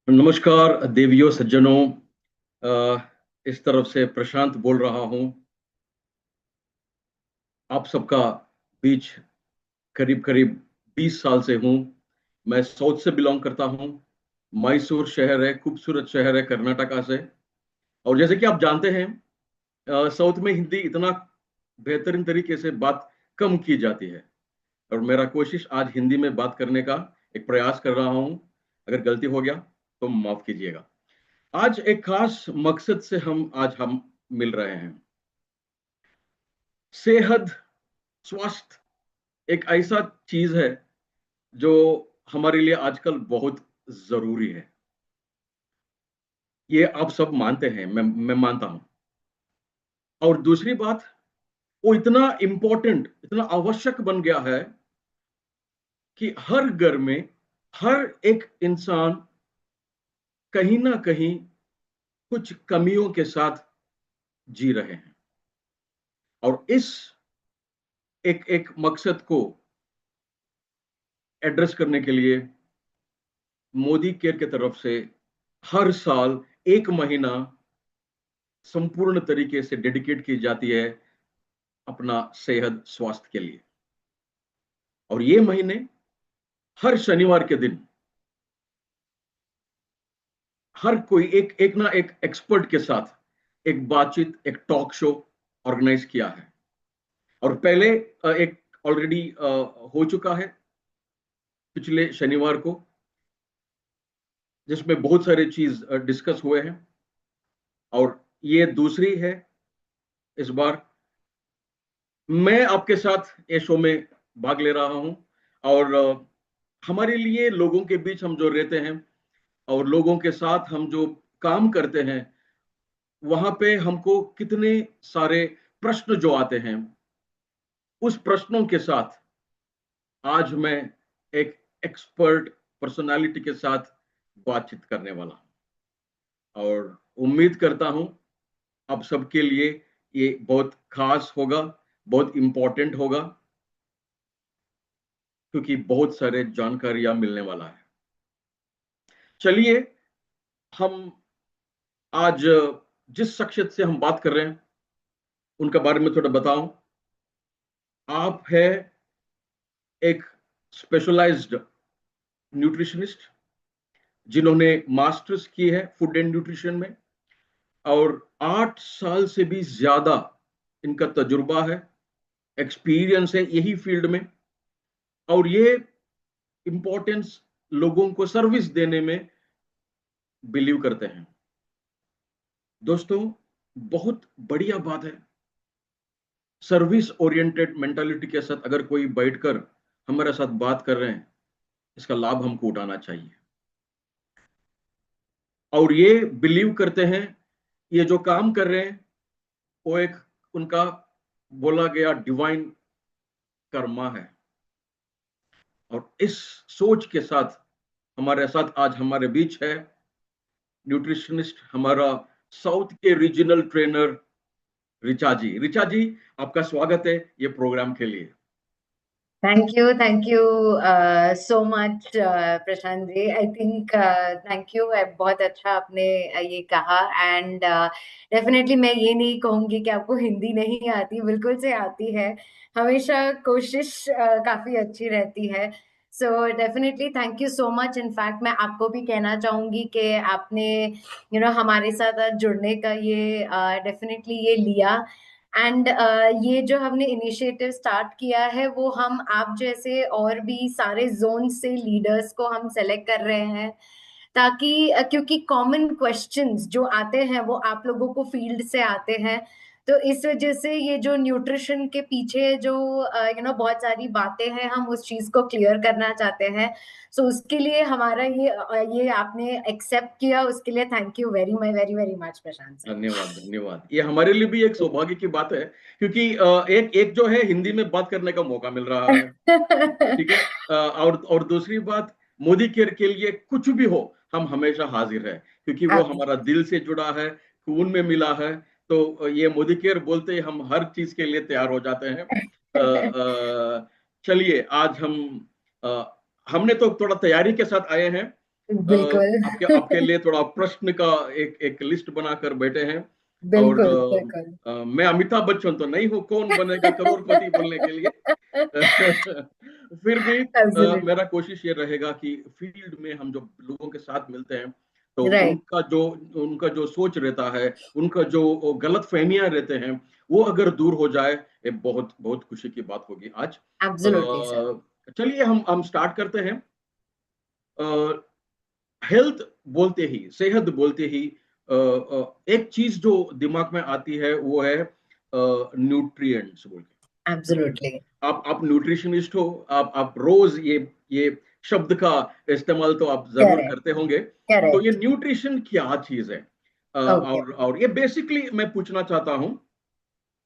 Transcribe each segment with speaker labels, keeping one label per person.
Speaker 1: नमस्कार देवियों सज्जनों। इस तरफ से प्रशांत बोल रहा हूं। आप सबका बीच करीब करीब 20 साल से हूं। मैं साउथ से बिलोंग करता हूं। मैसूर शहर है, खूबसूरत शहर है कर्नाटका से। और जैसे कि आप जानते हैं, साउथ में हिंदी इतना बेहतरीन तरीके से बात कम की जाती है। और मेरा कोशिश आज हिंदी में बात करने का एक प्रयास कर रहा हूं। अगर गलती हो गया तो माफ कीजिएगा। आज एक खास मकसद से हम मिल रहे हैं। सेहत, स्वास्थ्य एक ऐसा चीज है जो हमारे लिए आजकल बहुत जरूरी है। ये आप सब मानते हैं, मैं मानता हूं। और दूसरी बात, वो इतना इंपॉर्टेंट, इतना आवश्यक बन गया है कि हर घर में हर एक इंसान कहीं ना कहीं कुछ कमियों के साथ जी रहे हैं। और इस एक एक मकसद को एड्रेस करने के लिए मोदी केयर की तरफ से हर साल एक महीना संपूर्ण तरीके से डेडिकेट की जाती है अपना सेहत स्वास्थ्य के लिए। और ये महीने हर शनिवार के दिन हर कोई एक एक ना एक एक्सपर्ट के साथ एक बातचीत, एक टॉक शो ऑर्गेनाइज किया है। और पहले एक ऑलरेडी हो चुका है पिछले शनिवार को, जिसमें बहुत सारे चीज डिस्कस हुए हैं। और ये दूसरी है इस बार। मैं आपके साथ ये शो में भाग ले रहा हूं। और हमारे लिए लोगों के बीच हम जो रहते हैं और लोगों के साथ हम जो काम करते हैं, वहां पे हमको कितने सारे प्रश्न जो आते हैं, उस प्रश्नों के साथ आज मैं एक एक्सपर्ट पर्सनालिटी के साथ बातचीत करने वाला हूं। और उम्मीद करता हूं आप सबके लिए ये बहुत खास होगा, बहुत इंपॉर्टेंट होगा, क्योंकि बहुत सारे जानकारियां मिलने वाला है। चलिए, हम आज जिस शख्सियत से हम बात कर रहे हैं उनके बारे में थोड़ा बताऊं। आप है एक स्पेशलाइज्ड न्यूट्रिशनिस्ट जिन्होंने मास्टर्स की है फूड एंड न्यूट्रिशन में। और 8 साल से भी ज्यादा इनका तजुर्बा है, एक्सपीरियंस है यही फील्ड में। और ये इंपॉर्टेंस लोगों को सर्विस देने में बिलीव करते हैं। दोस्तों, बहुत बढ़िया बात है। सर्विस ओरिएंटेड मेंटालिटी के साथ अगर कोई बैठकर हमारे साथ बात कर रहे हैं, इसका लाभ हमको उठाना चाहिए। और ये बिलीव करते हैं, ये जो काम कर रहे हैं वो एक उनका बोला गया डिवाइन कर्मा है। और इस सोच के साथ हमारे साथ आज हमारे बीच है न्यूट्रिशनिस्ट, हमारा साउथ के रीजनल ट्रेनर रिचा जी। रिचा जी, आपका स्वागत है ये प्रोग्राम के लिए।
Speaker 2: Thank you so much Prashant ji. I think thank you. बहुत अच्छा आपने ये कहा। एंड डेफिनेटली मैं ये नहीं कहूंगी कि आपको हिंदी नहीं आती, बिल्कुल से आती है। हमेशा कोशिश काफी अच्छी रहती है। So definitely thank you so much. In fact मैं आपको भी कहना चाहूंगी कि आपने हमारे साथ आज जुड़ने का ये डेफिनेटली ये लिया। एंड ये जो हमने इनिशिएटिव स्टार्ट किया है वो हम आप जैसे और भी सारे जोन से लीडर्स को हम सेलेक्ट कर रहे हैं, ताकि क्योंकि कॉमन क्वेश्चंस जो आते हैं वो आप लोगों को फील्ड से आते हैं। तो इस वजह से ये जो न्यूट्रिशन के पीछे जो बहुत सारी बातें हैं, हम उस चीज को क्लियर करना चाहते हैं। सो उसके लिए हमारा ये आपने एक्सेप्ट किया, उसके लिए thank you very very very much Prashant sir.
Speaker 1: धन्यवाद, धन्यवाद। ये हमारे लिए भी एक सौभाग्य की बात है, क्योंकि एक एक जो है हिंदी में बात करने का मौका मिल रहा है। ठीक है। और दूसरी बात, मोदी केयर के लिए कुछ भी हो हम हमेशा हाजिर है, क्योंकि वो हमारा दिल से जुड़ा है, खून में मिला है। तो ये मोदी केयर बोलते ही हम हर चीज के लिए तैयार हो जाते हैं। चलिए, आज हमने तो थोड़ा तैयारी के साथ आए हैं।
Speaker 2: बिल्कुल।
Speaker 1: आपके आपके लिए थोड़ा प्रश्न का एक एक लिस्ट बनाकर बैठे हैं। और
Speaker 2: बिल्कुल, बिल्कुल।
Speaker 1: मैं अमिताभ बच्चन तो नहीं हूँ, कौन बनेगा करोड़पति बोलने के लिए। फिर भी
Speaker 2: एब्सोल्युटली।
Speaker 1: मेरा कोशिश ये रहेगा कि फील्ड में हम जो लोगों के साथ मिलते हैं, तो
Speaker 2: राइट।
Speaker 1: उनका जो सोच रहता है, उनका जो गलत फहमियां रहते हैं, वो अगर दूर हो जाए, ये बहुत बहुत खुशी की बात होगी आज।
Speaker 2: Absolutely sir.
Speaker 1: चलिए हम स्टार्ट करते हैं। हेल्थ बोलते ही, सेहत बोलते ही एक चीज जो दिमाग में आती है वो है न्यूट्रिएंट्स बोल के।
Speaker 2: एब्सोल्युटली।
Speaker 1: आप न्यूट्रिशनिस्ट हो, आप रोज ये शब्द का इस्तेमाल तो आप जरूर
Speaker 2: करेक्ट,
Speaker 1: करते होंगे। तो ये
Speaker 2: करेक्ट।
Speaker 1: न्यूट्रिशन क्या चीज है?
Speaker 2: ओके।
Speaker 1: और ये बेसिकली मैं पूछना चाहता हूँ,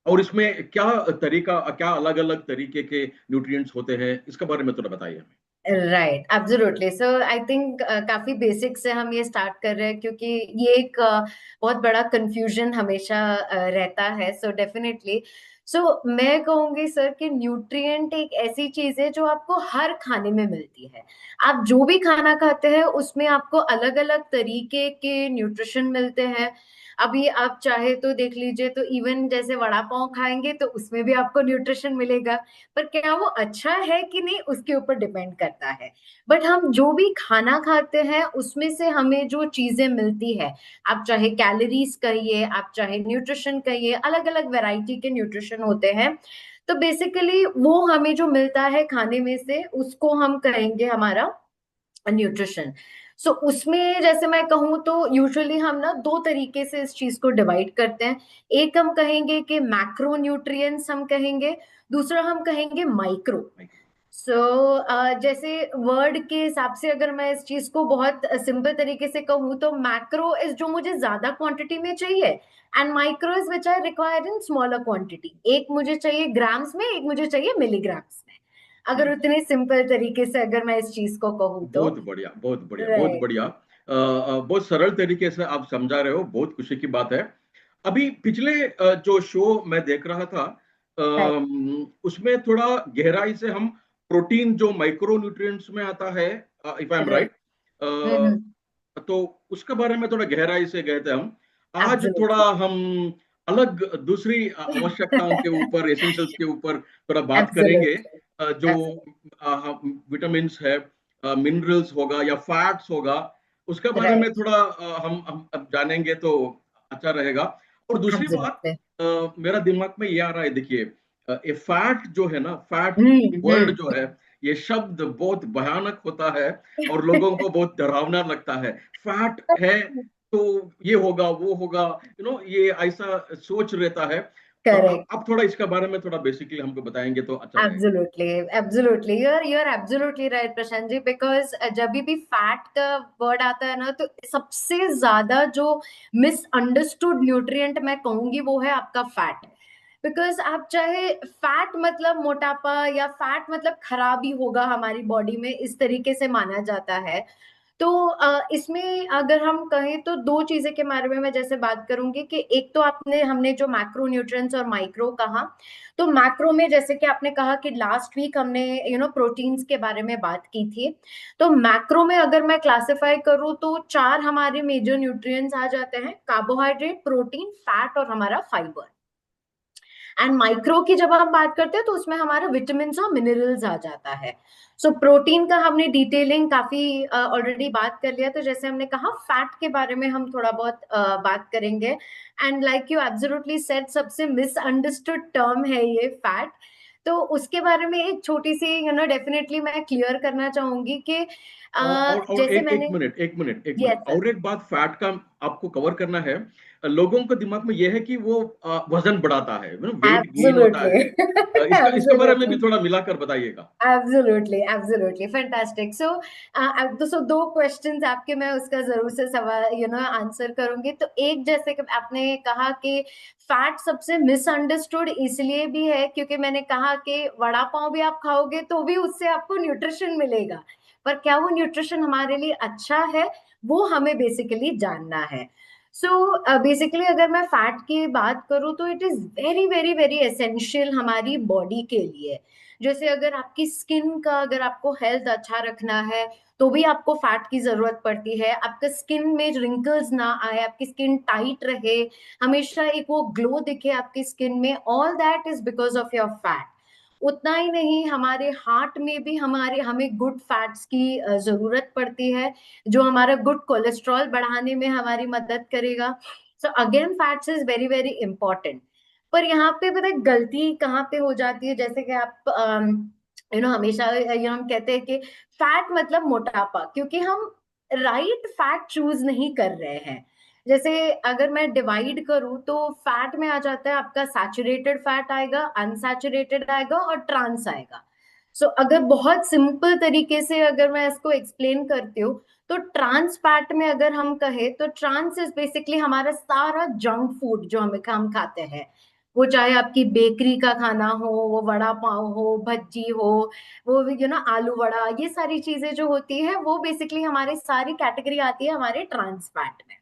Speaker 1: और इसमें क्या अलग अलग तरीके के न्यूट्रिएंट्स होते हैं, इसके बारे में थोड़ा बताइए हमें।
Speaker 2: Right, absolutely. So I think काफी बेसिक से हम ये स्टार्ट कर रहे हैं, क्योंकि ये एक बहुत बड़ा कंफ्यूजन हमेशा रहता है। सो डेफिनेटली, सो मैं कहूंगी सर कि न्यूट्रिएंट एक ऐसी चीज है जो आपको हर खाने में मिलती है। आप जो भी खाना खाते हैं उसमें आपको अलग अलग तरीके के न्यूट्रिशन मिलते हैं। अभी आप चाहे तो देख लीजिए, तो इवन जैसे वड़ा पाव खाएंगे तो उसमें भी आपको न्यूट्रिशन मिलेगा। पर क्या वो अच्छा है कि नहीं, उसके ऊपर डिपेंड करता है। बट हम जो भी खाना खाते हैं उसमें से हमें जो चीजें मिलती है, आप चाहे कैलोरीज कहिए, आप चाहे न्यूट्रिशन कहिए, अलग अलग वैरायटी के न्यूट्रिशन होते हैं। तो बेसिकली वो हमें जो मिलता है खाने में से, उसको हम कहेंगे हमारा न्यूट्रिशन। सो उसमें जैसे मैं कहूँ तो यूजुअली हम ना दो तरीके से इस चीज को डिवाइड करते हैं। एक हम कहेंगे कि मैक्रो न्यूट्रिएंट्स हम कहेंगे, दूसरा हम कहेंगे माइक्रो। सो जैसे वर्ड के हिसाब से अगर मैं इस चीज को बहुत सिंपल तरीके से कहूँ, तो मैक्रो इज जो मुझे ज्यादा क्वांटिटी में चाहिए, and micro is which I require in smaller quantity. एक मुझे चाहिए ग्राम्स में, एक मुझे चाहिए मिलीग्राम्स में। अगर
Speaker 1: हम्म।
Speaker 2: उतने सिंपल तरीके से अगर मैं इस चीज को कहूँ तो।
Speaker 1: बहुत बढ़िया, बहुत बढ़िया, बहुत
Speaker 2: राइट।
Speaker 1: बढ़िया। बहुत सरल तरीके से आप समझा रहे हो, बहुत खुशी की बात है। अभी पिछले जो शो मैं देख रहा था, उसमें थोड़ा गहराई से हम प्रोटीन जो माइक्रो न्यूट्रिएंट्स में आता है, if I am
Speaker 2: right.
Speaker 1: Right,
Speaker 2: hmm.
Speaker 1: तो उसके बारे में थोड़ा गहराई से गए थे हम। आज थोड़ा
Speaker 2: एब्सोल्युटली।
Speaker 1: हम अलग दूसरी आवश्यकताओं के ऊपर, एसेंशियल्स के ऊपर थोड़ा बात करेंगे।
Speaker 2: एब्सोल्युटली।
Speaker 1: जो विटामिन है, मिनरल्स होगा या फैट्स होगा, उसके बारे में
Speaker 2: राइट।
Speaker 1: थोड़ा हम अब जानेंगे तो अच्छा रहेगा। और दूसरी बात,
Speaker 2: एब्सोल्युटली।
Speaker 1: मेरा दिमाग में ये आ रहा है, देखिए, ये फैट जो है ना, फैट वर्ड
Speaker 2: हम्म।
Speaker 1: जो है, ये शब्द बहुत भयानक होता है और लोगों को बहुत डरावना लगता है। फैट है तो ये होगा वो होगा, ये ऐसा सोच रहता है।
Speaker 2: करेक्ट।
Speaker 1: आप थोड़ा इसके बारे में थोड़ा बेसिकली हमको बताएंगे तो अच्छा रहेगा।
Speaker 2: Absolutely, absolutely, you're absolutely right Prashant ji. Because जब भी फैट का वर्ड आता है ना, तो सबसे ज्यादा जो मिसअंडरस्टूड न्यूट्रिएंट मैं कहूंगी वो है आपका फैट। बिकॉज आप चाहे फैट मतलब मोटापा, या फैट मतलब खराबी होगा हमारी बॉडी में, इस तरीके से माना जाता है। तो इसमें अगर हम कहें तो दो चीजें के बारे में मैं जैसे बात करूंगी, कि एक तो आपने हमने जो मैक्रो न्यूट्रिएंट्स और माइक्रो कहा। तो मैक्रो में जैसे कि आपने कहा कि लास्ट वीक हमने प्रोटीन्स के बारे में बात की थी। तो मैक्रो में अगर मैं क्लासिफाई करूँ तो चार हमारे मेजर न्यूट्रिएंट्स आ जाते हैं: कार्बोहाइड्रेट, प्रोटीन, फैट और हमारा फाइबर। एंड माइक्रो की जब हम बात करते हैं तो उसमें हमारा विटामिन और मिनरल्स आ जाता है। सो प्रोटीन का हमने डिटेलिंग काफी ऑलरेडी बात कर लिया, तो जैसे हमने कहा फैट के बारे में हम थोड़ा बहुत बात करेंगे। And like you absolutely said, सबसे मिसअंडरस्टूड टर्म है ये फैट। तो उसके बारे में एक छोटी सी डेफिनेटली मैं क्लियर करना चाहूंगी कि
Speaker 1: और
Speaker 2: जैसे
Speaker 1: एक
Speaker 2: मैंने।
Speaker 1: मिनट, एक मिनट, एक
Speaker 2: यस
Speaker 1: मिनट,
Speaker 2: सर।
Speaker 1: और एक बात फैट का आपको कवर करना है। लोगों के दिमाग में यह है कि वो वजन बढ़ाता है, वेट गेन होता
Speaker 2: एब्सोल्युटली।
Speaker 1: है। इसके बारे में भी
Speaker 2: एब्सोल्युटली।
Speaker 1: थोड़ा मिलाकर बताइएगा।
Speaker 2: Absolutely, absolutely fantastic. सो तो दो क्वेश्चंस आपके मैं उसका जरूर से सवाल आंसर करूंगी। तो एक, जैसे कि आपने कहा कि फैट सबसे मिसअंडरस्टूड इसलिए भी है क्योंकि मैंने कहा कि वड़ा पाव भी आप खाओगे तो भी उससे आपको न्यूट्रिशन मिलेगा। पर क्या वो न्यूट्रिशन हमारे लिए अच्छा है, वो हमें बेसिकली जानना है। सो बेसिकली अगर मैं फैट की बात करूँ तो it is very very very essential हमारी बॉडी के लिए। जैसे अगर आपकी स्किन का, अगर आपको हेल्थ अच्छा रखना है तो भी आपको फैट की जरूरत पड़ती है। आपका स्किन में रिंकल्स ना आए, आपकी स्किन टाइट रहे, हमेशा एक वो ग्लो दिखे आपकी स्किन में, all that is because of your fat. उतना ही नहीं, हमारे हार्ट में भी हमें गुड फैट्स की जरूरत पड़ती है, जो हमारा गुड कोलेस्ट्रॉल बढ़ाने में हमारी मदद करेगा। So again fats is very very important. पर यहाँ पे पता है गलती कहाँ पे हो जाती है, जैसे कि आप हमेशा हम कहते हैं कि फैट मतलब मोटापा, क्योंकि हम राइट फैट चूज नहीं कर रहे हैं। जैसे अगर मैं डिवाइड करूं तो फैट में आ जाता है आपका सैचुरेटेड फैट आएगा, अनसैचुरेटेड आएगा और ट्रांस आएगा। सो अगर बहुत सिंपल तरीके से अगर मैं इसको एक्सप्लेन करती हूँ तो ट्रांस फैट में अगर हम कहें तो ट्रांस इज बेसिकली हमारा सारा जंक फूड जो हम खाते हैं। वो चाहे आपकी बेकरी का खाना हो, वो वड़ा पाव हो, भज्जी हो, वो आलू वड़ा, ये सारी चीजें जो होती है वो बेसिकली हमारे सारी कैटेगरी आती है हमारे ट्रांस फैट में।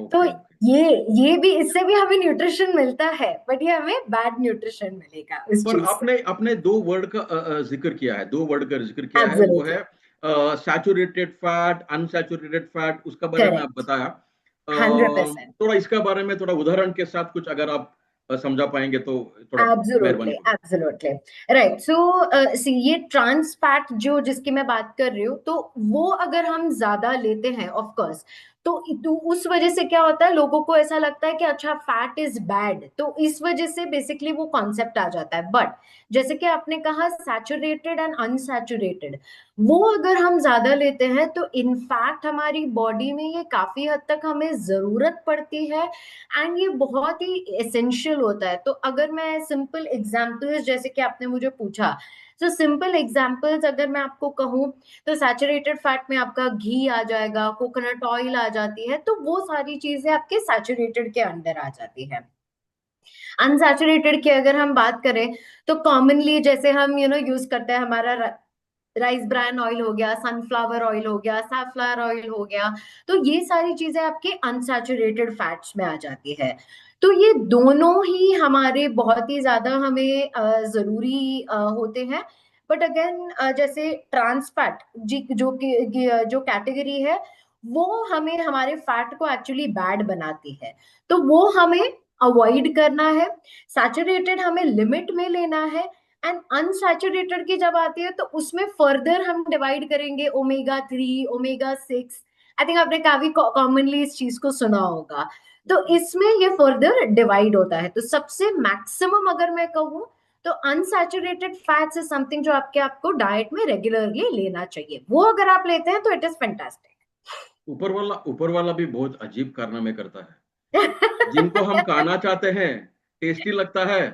Speaker 2: तो
Speaker 1: ओके ओके।
Speaker 2: ये ये भी, इससे भी हमें न्यूट्रिशन मिलता है, बट ये हमें बैड न्यूट्रिशन मिलेगा इस
Speaker 1: पर
Speaker 2: चीज से।
Speaker 1: आपने आपने दो वर्ड का जिक्र किया है, दो वर्ड का जिक्र किया है, वो
Speaker 2: एब्सोल्युटली
Speaker 1: है सैचुरेटेड फैट, अनसैचुरेटेड फैट, उसका बारे में आप
Speaker 2: करेक्ट।
Speaker 1: बताया।
Speaker 2: 100%।
Speaker 1: थोड़ा इसका बारे में थोड़ा उदाहरण के साथ कुछ अगर आप समझा पाएंगे तो थोड़ा
Speaker 2: एब्सोल्युटली
Speaker 1: मेहरबानी होगी।
Speaker 2: एब्सोल्युटली। राइट। सो सी, ये ट्रांस फैट जो जिसकी मैं बात कर रही हूँ, तो वो अगर हम ज्यादा लेते हैं ऑफ कोर्स, तो उस वजह से क्या होता है, लोगों को ऐसा लगता है कि अच्छा फैट इज बैड, तो इस वजह से बेसिकली वो कॉन्सेप्ट आ जाता है। बट जैसे कि आपने कहा सैचुरेटेड एंड अनसैचुरेटेड, वो अगर हम ज्यादा लेते हैं तो इनफैक्ट हमारी बॉडी में ये काफी हद तक हमें जरूरत पड़ती है, एंड ये बहुत ही एसेंशियल होता है। तो अगर मैं सिंपल एग्जांपल्स, जैसे कि आपने मुझे पूछा, तो सिंपल एग्जांपल्स अगर मैं आपको कहूँ तो सैचुरेटेड फैट में आपका घी आ जाएगा, कोकोनट ऑयल आ जाती है, तो वो सारी चीजें आपके सैचुरेटेड के अंडर आ जाती है। अनसैचुरेटेड की अगर हम बात करें तो कॉमनली जैसे हम यूज करते हैं, हमारा राइस ब्रान ऑयल हो गया, सनफ्लावर ऑयल हो गया, सैफलॉवर ऑयल हो गया, तो ये सारी चीजें आपके अनसैचुरेटेड फैट्स में आ जाती है। तो ये दोनों ही हमारे बहुत ही ज्यादा हमें जरूरी होते हैं। बट अगेन जैसे ट्रांस फैट जी, जो कैटेगरी है, वो हमें हमारे फैट को एक्चुअली बैड बनाती है, तो वो हमें अवॉइड करना है। सैचुरेटेड हमें लिमिट में लेना है, एंड अनसैचुरेटेड की जब आती है तो उसमें फर्दर हम डिवाइड करेंगे ओमेगा 3, ओमेगा 6। आई थिंक आपने काफी कॉमनली इस चीज को सुना होगा। तो इसमें ये फर्दर डिवाइड होता है। तो सबसे मैक्सिमम अगर मैं कहूँ तो अनसैचुरेटेड फैट्स इज समथिंग जो आपको डाइट में रेगुलरली लेना चाहिए। वो अगर आप लेते हैं तो इट इज फैंटास्टिक।
Speaker 1: ऊपर वाला भी बहुत अजीब कारनामे करता है। जिनको हम खाना चाहते हैं, टेस्टी लगता है,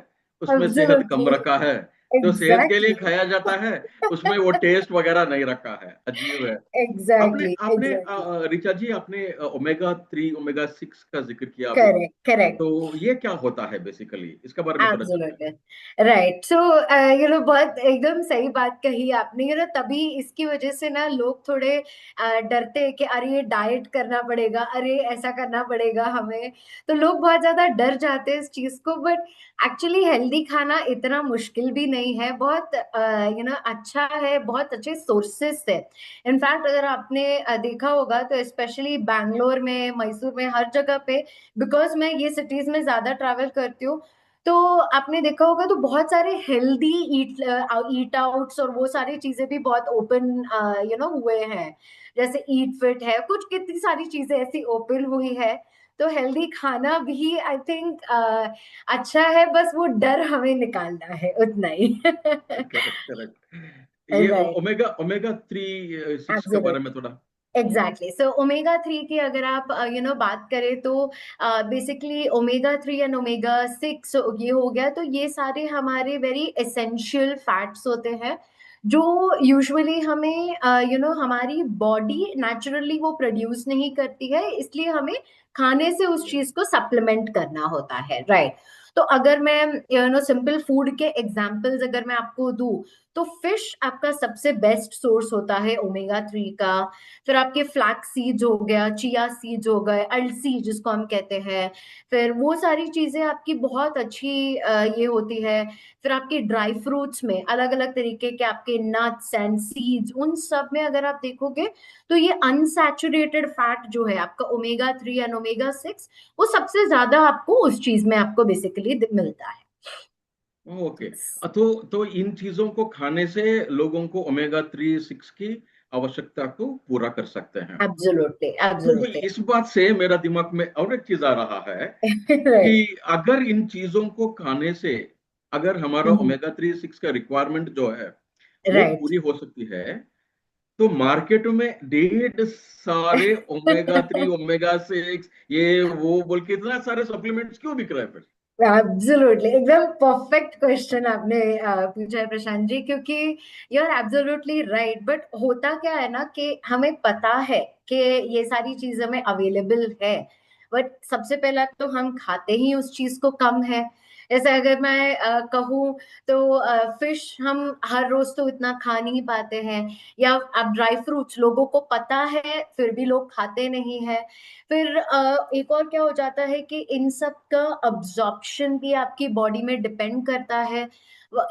Speaker 1: उसमें सेहत कम
Speaker 2: एब्सोल्युटली।
Speaker 1: रखा है। जो सेहत के लिए
Speaker 2: एग्जैक्टली।
Speaker 1: खाया जाता है, उसमें वो टेस्ट वगैरह नहीं रखा है, अजीब है। आपने
Speaker 2: एग्जैक्टली
Speaker 1: आपने
Speaker 2: एग्जैक्टली।
Speaker 1: ऋचा जी, आपने ओमेगा 3 ओमेगा 6 का जिक्र किया अभी।
Speaker 2: Correct correct.
Speaker 1: तो ये क्या होता है बेसिकली, इसके बारे में थोड़ा जानकारी
Speaker 2: एब्सोल्युटली। राइट। सो बहुत एकदम सही बात कही आपने। तभी इसकी वजह से ना लोग थोड़े डरते हैं कि अरे ये डाइट करना पड़ेगा, अरे ऐसा करना पड़ेगा हमें। तो लोग बहुत ज्यादा डर जाते हैं इस चीज को। बट एक्चुअली हेल्दी खाना इतना मुश्किल भी नहीं है, बहुत अच्छा है, बहुत अच्छे सोर्सेस है। इनफैक्ट अगर आपने देखा होगा तो स्पेशली बैंगलोर में, मैसूर में, हर जगह पे, बिकॉज मैं ये सिटीज में ज्यादा ट्रैवल करती हूँ, तो आपने देखा होगा तो बहुत सारे हेल्दी ईट आउट्स और वो सारी चीजें भी बहुत ओपन हुए हैं। जैसे ईट फिट है, कुछ कितनी सारी चीजें ऐसी ओपन हुई है। तो हेल्दी खाना भी आई थिंक अच्छा है, बस वो डर हमें निकालना है, उतना ही।
Speaker 1: Correct correct. ये
Speaker 2: राइट।
Speaker 1: ओमेगा 3 6 के बारे में
Speaker 2: एब्सोल्युटली।
Speaker 1: थोड़ा।
Speaker 2: एग्जैक्टली। सो ओमेगा 3 की अगर आप बात करें तो बेसिकली ओमेगा 3 एंड ओमेगा 6 ये हो गया, तो ये सारे हमारे वेरी एसेंशियल फैट्स होते हैं जो यूजुअली हमें हमारी बॉडी नेचुरली वो प्रोड्यूस नहीं करती है, इसलिए हमें खाने से उस चीज को सप्लीमेंट करना होता है। राइट। तो अगर मैं सिंपल फूड के एग्जांपल्स अगर मैं आपको दूं, तो फिश आपका सबसे बेस्ट सोर्स होता है ओमेगा 3 का। फिर आपके फ्लैक्स सीड्स हो गया, चिया सीड्स हो गए, अलसी जिसको हम कहते हैं, फिर वो सारी चीजें आपकी बहुत अच्छी ये होती है। फिर आपके ड्राई फ्रूट्स में अलग अलग तरीके के आपके नट्स एंड सीड्स, उन सब में अगर आप देखोगे तो ये अनसैचुरेटेड फैट जो है आपका ओमेगा 3 एंड ओमेगा 6, वो सबसे ज्यादा आपको उस चीज में आपको बेसिकली मिलता है।
Speaker 1: ओके। तो इन चीजों को खाने से लोगों को ओमेगा 3 6 की आवश्यकता को पूरा कर सकते हैं।
Speaker 2: एब्सोल्युटली,
Speaker 1: तो
Speaker 2: एब्सोल्युटली।
Speaker 1: इस बात से मेरा दिमाग में और एक चीज आ रहा है
Speaker 2: राइट।
Speaker 1: कि अगर इन चीजों को खाने से अगर हमारा ओमेगा 3 6 का रिक्वायरमेंट जो है वो
Speaker 2: राइट।
Speaker 1: पूरी हो सकती है, तो मार्केट में ढेर सारे ओमेगा 3 ओमेगा 6 ये वो बोल के इतना सारे सप्लीमेंट्स क्यों बिक रहे हैं फिर?
Speaker 2: एब्सोल्युटली, एकदम परफेक्ट क्वेश्चन आपने पूछा है प्रशांत जी, क्योंकि you are absolutely right. But होता क्या है ना कि हमें पता है कि ये सारी चीज हमें अवेलेबल है, बट सबसे पहला तो हम खाते ही उस चीज को कम है। जैसे अगर मैं कहूँ तो फिश हम हर रोज तो इतना खा नहीं पाते हैं, या अब ड्राई फ्रूट्स लोगों को पता है फिर भी लोग खाते नहीं है। फिर एक और क्या हो जाता है कि इन सब का अब्जॉर्प्शन भी आपकी बॉडी में डिपेंड करता है।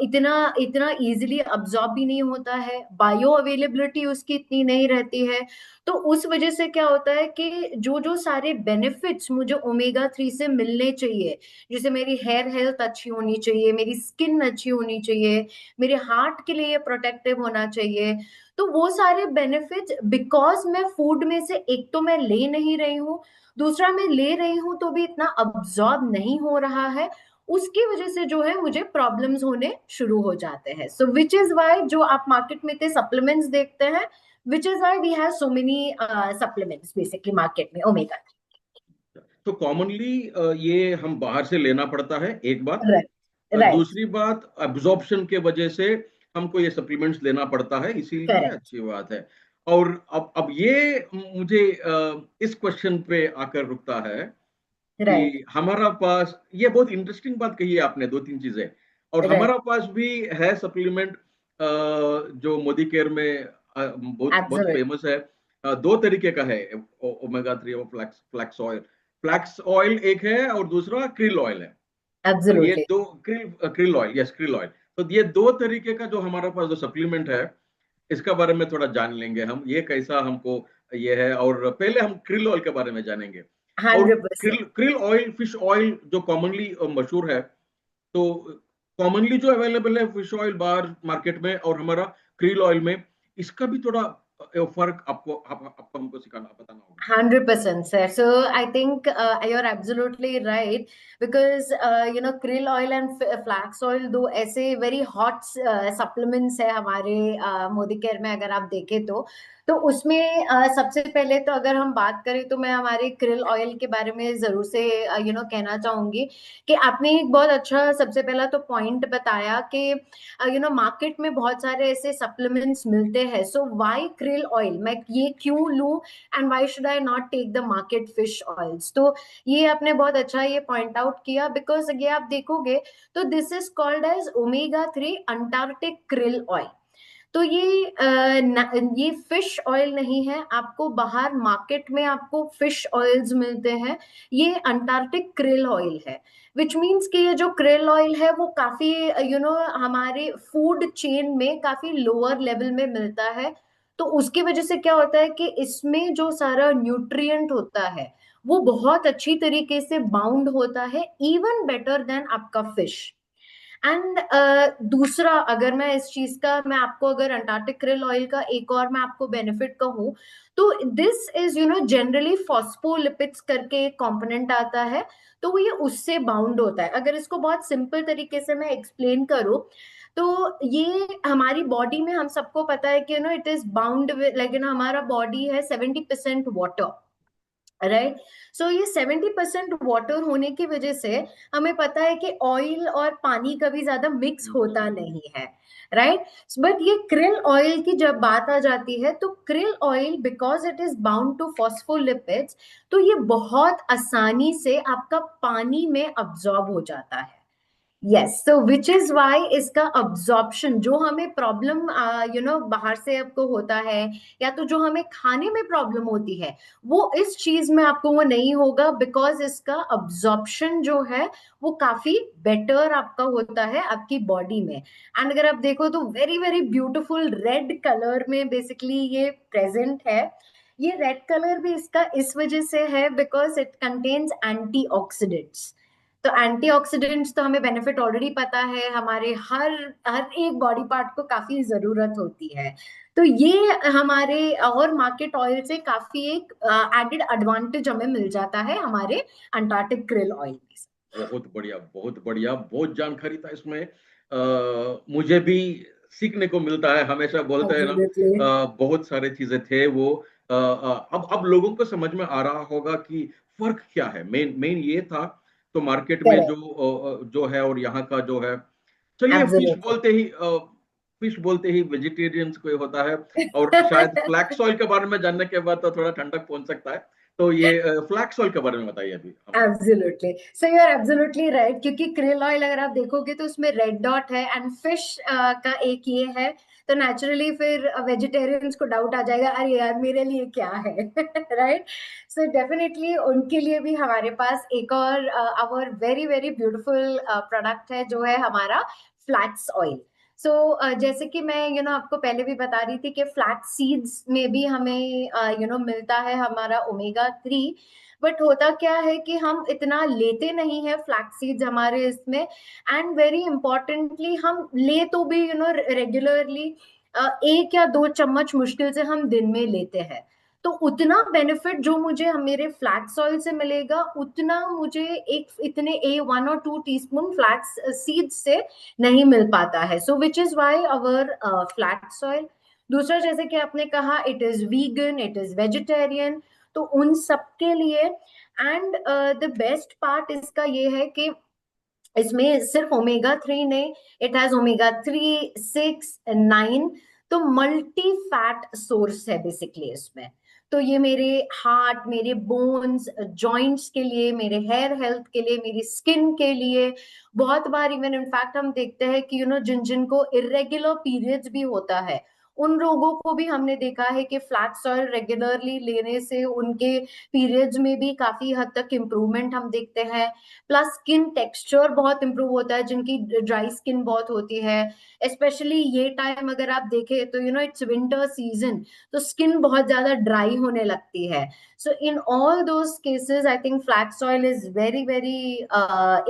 Speaker 2: इतना इतना इजीली अब्जॉर्ब भी नहीं होता है, बायो अवेलेबिलिटी उसकी इतनी नहीं रहती है। तो उस वजह से क्या होता है कि जो जो सारे बेनिफिट्स मुझे ओमेगा 3 से मिलने चाहिए, जैसे मेरी हेयर हेल्थ अच्छी होनी चाहिए, मेरी स्किन अच्छी होनी चाहिए, मेरे हार्ट के लिए प्रोटेक्टिव होना चाहिए, तो वो सारे बेनिफिट्स बिकॉज मैं फूड में से एक तो मैं ले नहीं रही हूँ, दूसरा मैं ले रही हूँ तो भी इतना अब्सॉर्ब नहीं हो रहा है, उसकी वजह से जो है मुझे प्रॉब्लम्स होने शुरू हो जाते हैं। सो विच इज वाई जो आप मार्केट में इतने सप्लीमेंट्स देखते हैं, which is why we have so many supplements basically market में ओमेगा।
Speaker 1: तो कॉमनली ये हम बाहर से लेना पड़ता है, एक बात।
Speaker 2: राइट। राइट।
Speaker 1: दूसरी बात, एब्जॉर्प्शन के वजह से हमको ये सप्लीमेंट्स लेना पड़ता है, इसीलिए
Speaker 2: करेक्ट।
Speaker 1: अच्छी बात है। और अब ये मुझे इस क्वेश्चन पे आकर रुकता है
Speaker 2: राइट।
Speaker 1: कि हमारा पास, ये बहुत इंटरेस्टिंग बात कही है आपने, दो तीन चीजें, और
Speaker 2: राइट।
Speaker 1: हमारा पास भी है सप्लीमेंट जो मोदी केयर में बहुत बहुत
Speaker 2: एब्सोल्युटली।
Speaker 1: फेमस है। दो तरीके का है ओमेगा 3 और flax flax oil. Flax oil एक है और दूसरा क्रिल ऑयल है। तो ये
Speaker 2: एब्सोल्युटली।
Speaker 1: दो, krill krill oil, yes krill oil. तो ये दो तरीके का जो हमारे पास जो सप्लीमेंट है, इसका बारे में थोड़ा जान लेंगे हम, ये कैसा हमको ये है। और पहले हम क्रिल ऑयल के बारे में जानेंगे। और
Speaker 2: 100%।
Speaker 1: Krill krill oil, fish oil जो कॉमनली मशहूर है, तो कॉमनली जो अवेलेबल है फिश ऑयल बाहर मार्केट में और हमारा क्रिल ऑयल में, इसका भी थोड़ा फर्क आपको हमको सिखाना बताना होगा।
Speaker 2: 100%, sir. So I think you're absolutely right, because krill oil and flax oil दो ऐसे very hot supplements है हमारे मोदी केयर में, अगर आप देखें तो उसमें सबसे पहले तो अगर हम बात करें तो मैं हमारे krill ऑयल के बारे में जरूर से कहना चाहूंगी कि आपने एक बहुत अच्छा सबसे पहला तो पॉइंट बताया कि मार्केट में बहुत सारे ऐसे सप्लीमेंट्स मिलते हैं, सो व्हाई krill ऑयल मैं ये क्यों लूं, and why should I not take the market fish oils. तो ये आपने बहुत अच्छा ये पॉइंट आउट किया, बिकॉज ये आप देखोगे तो this is called as omega 3 Antarctic krill oil. तो ये फिश ऑयल नहीं है, आपको बाहर मार्केट में आपको फिश ऑयल्स मिलते हैं, ये अंटार्कटिक क्रिल ऑयल है। विच मीन्स कि ये जो क्रिल ऑयल है वो काफी हमारे फूड चेन में काफी लोअर लेवल में मिलता है। तो उसकी वजह से क्या होता है कि इसमें जो सारा न्यूट्रिएंट होता है वो बहुत अच्छी तरीके से बाउंड होता है, इवन बेटर देन आपका फिश। एंड दूसरा, अगर मैं इस चीज का मैं आपको अगर अंटार्कटिक क्रिल ऑयल का एक और मैं आपको बेनिफिट कहूँ, तो दिस इज जनरली फॉस्फोलिपिड्स करके एक कंपोनेंट आता है, तो वो ये उससे बाउंड होता है। अगर इसको बहुत सिंपल तरीके से मैं एक्सप्लेन करूँ तो ये हमारी बॉडी में हम सबको पता है कि इट इज बाउंड, लाइक हमारा बॉडी है 70% वाटर, राइट। सो ये 70% वाटर होने की वजह से हमें पता है कि ऑयल और पानी कभी ज्यादा मिक्स होता नहीं है, राइट। बट ये क्रिल ऑयल की जब बात आ जाती है तो krill oil because it is bound to phospholipids, तो ये बहुत आसानी से आपका पानी में अब्सॉर्ब हो जाता है। Yes, so which is why इसका अब्जॉर्प्शन जो हमें प्रॉब्लम बाहर से आपको होता है, या तो जो हमें खाने में प्रॉब्लम होती है, वो इस चीज में आपको वो नहीं होगा, बिकॉज इसका अब्जॉर्प्शन जो है वो काफी बेटर आपका होता है आपकी बॉडी में। एंड अगर आप देखो तो very very beautiful red colour में बेसिकली ये प्रेजेंट है। ये रेड कलर भी इसका इस वजह से है बिकॉज इट कंटेन्स एंटीऑक्सीडेंट्स। तो एंटीऑक्सीडेंट्स तो हमें बेनिफिट ऑलरेडी पता है, हमारे हर हर एक बॉडी पार्ट को काफी जरूरत होती है। तो ये हमारे और मार्केट ऑयल से काफी एक एडेड एडवांटेज हमें मिल जाता है हमारे अंटार्कटिक krill ऑयल में।
Speaker 1: बहुत बढ़िया, बहुत बढ़िया, बहुत जानकारी था इसमें। मुझे भी सीखने को मिलता है, हमेशा बोलते हैं ना।
Speaker 2: एब्सोल्युटली
Speaker 1: बहुत सारे चीजें थे वो। अब लोगों को समझ में आ रहा होगा कि फर्क क्या है। मेन मेन ये था। तो मार्केट में
Speaker 2: करेक्ट,
Speaker 1: जो है और यहाँ का जो है। चलिए,
Speaker 2: एब्सोल्युटली।
Speaker 1: फिश बोलते ही वेजिटेरियंस कोई होता है। और शायद फ्लैक्स ऑयल के बारे में जानने के बाद तो थोड़ा ठंडक पहुंच सकता है। तो ये फ्लैक्स ऑयल के बारे में बताइए अभी हमें।
Speaker 2: Absolutely, so you are absolutely right, क्योंकि krill ऑयल अगर आप देखोगे तो उसमें रेड डॉट है एंड फिश का एक ये है। तो नेचुरली फिर वेजिटेरियंस को डाउट आ जाएगा, अरे यार मेरे लिए क्या है। राइट। सो डेफिनेटली उनके लिए भी हमारे पास एक और our very very beautiful product है, जो है हमारा फ्लैक्स ऑयल। सो जैसे कि मैं आपको पहले भी बता रही थी कि फ्लैक्स सीड्स में भी हमें मिलता है हमारा ओमेगा 3। बट होता क्या है कि हम इतना लेते नहीं है फ्लैक्स सीड्स हमारे इसमें। एंड वेरी इंपॉर्टेंटली हम ले तो भी रेगुलरली 1 या 2 चम्मच मुश्किल से हम दिन में लेते हैं। तो उतना बेनिफिट जो मुझे मेरे फ्लैक्स ऑयल से मिलेगा, उतना मुझे एक इतने 1 और 2 टीस्पून फ्लैक्स सीड से नहीं मिल पाता है। So which is why our flax oil. दूसरा, जैसे कि आपने कहा, it is vegan, it is vegetarian. तो उन सबके लिए एंड द बेस्ट पार्ट इसका ये है कि इसमें सिर्फ ओमेगा 3 नहीं, इट हैज ओमेगा 3, 6, 9। तो मल्टी फैट सोर्स है बेसिकली इसमें। तो ये मेरे हार्ट, मेरे बोन्स, जॉइंट्स के लिए, मेरे हेयर हेल्थ के लिए, मेरी स्किन के लिए। बहुत बार इवन इनफैक्ट हम देखते हैं कि जिन जिनको इरेगुलर पीरियड्स भी होता है, उन लोगों को भी हमने देखा है कि फ्लैक्स ऑयल रेगुलरली लेने से उनके पीरियड्स में भी काफी हद तक इम्प्रूवमेंट हम देखते हैं। प्लस स्किन टेक्सचर बहुत इंप्रूव होता है, जिनकी ड्राई स्किन बहुत होती है। स्पेशली ये टाइम अगर आप देखें तो इट्स विंटर सीजन, तो स्किन बहुत ज्यादा ड्राई होने लगती है। So in all those cases I think flax oil is very very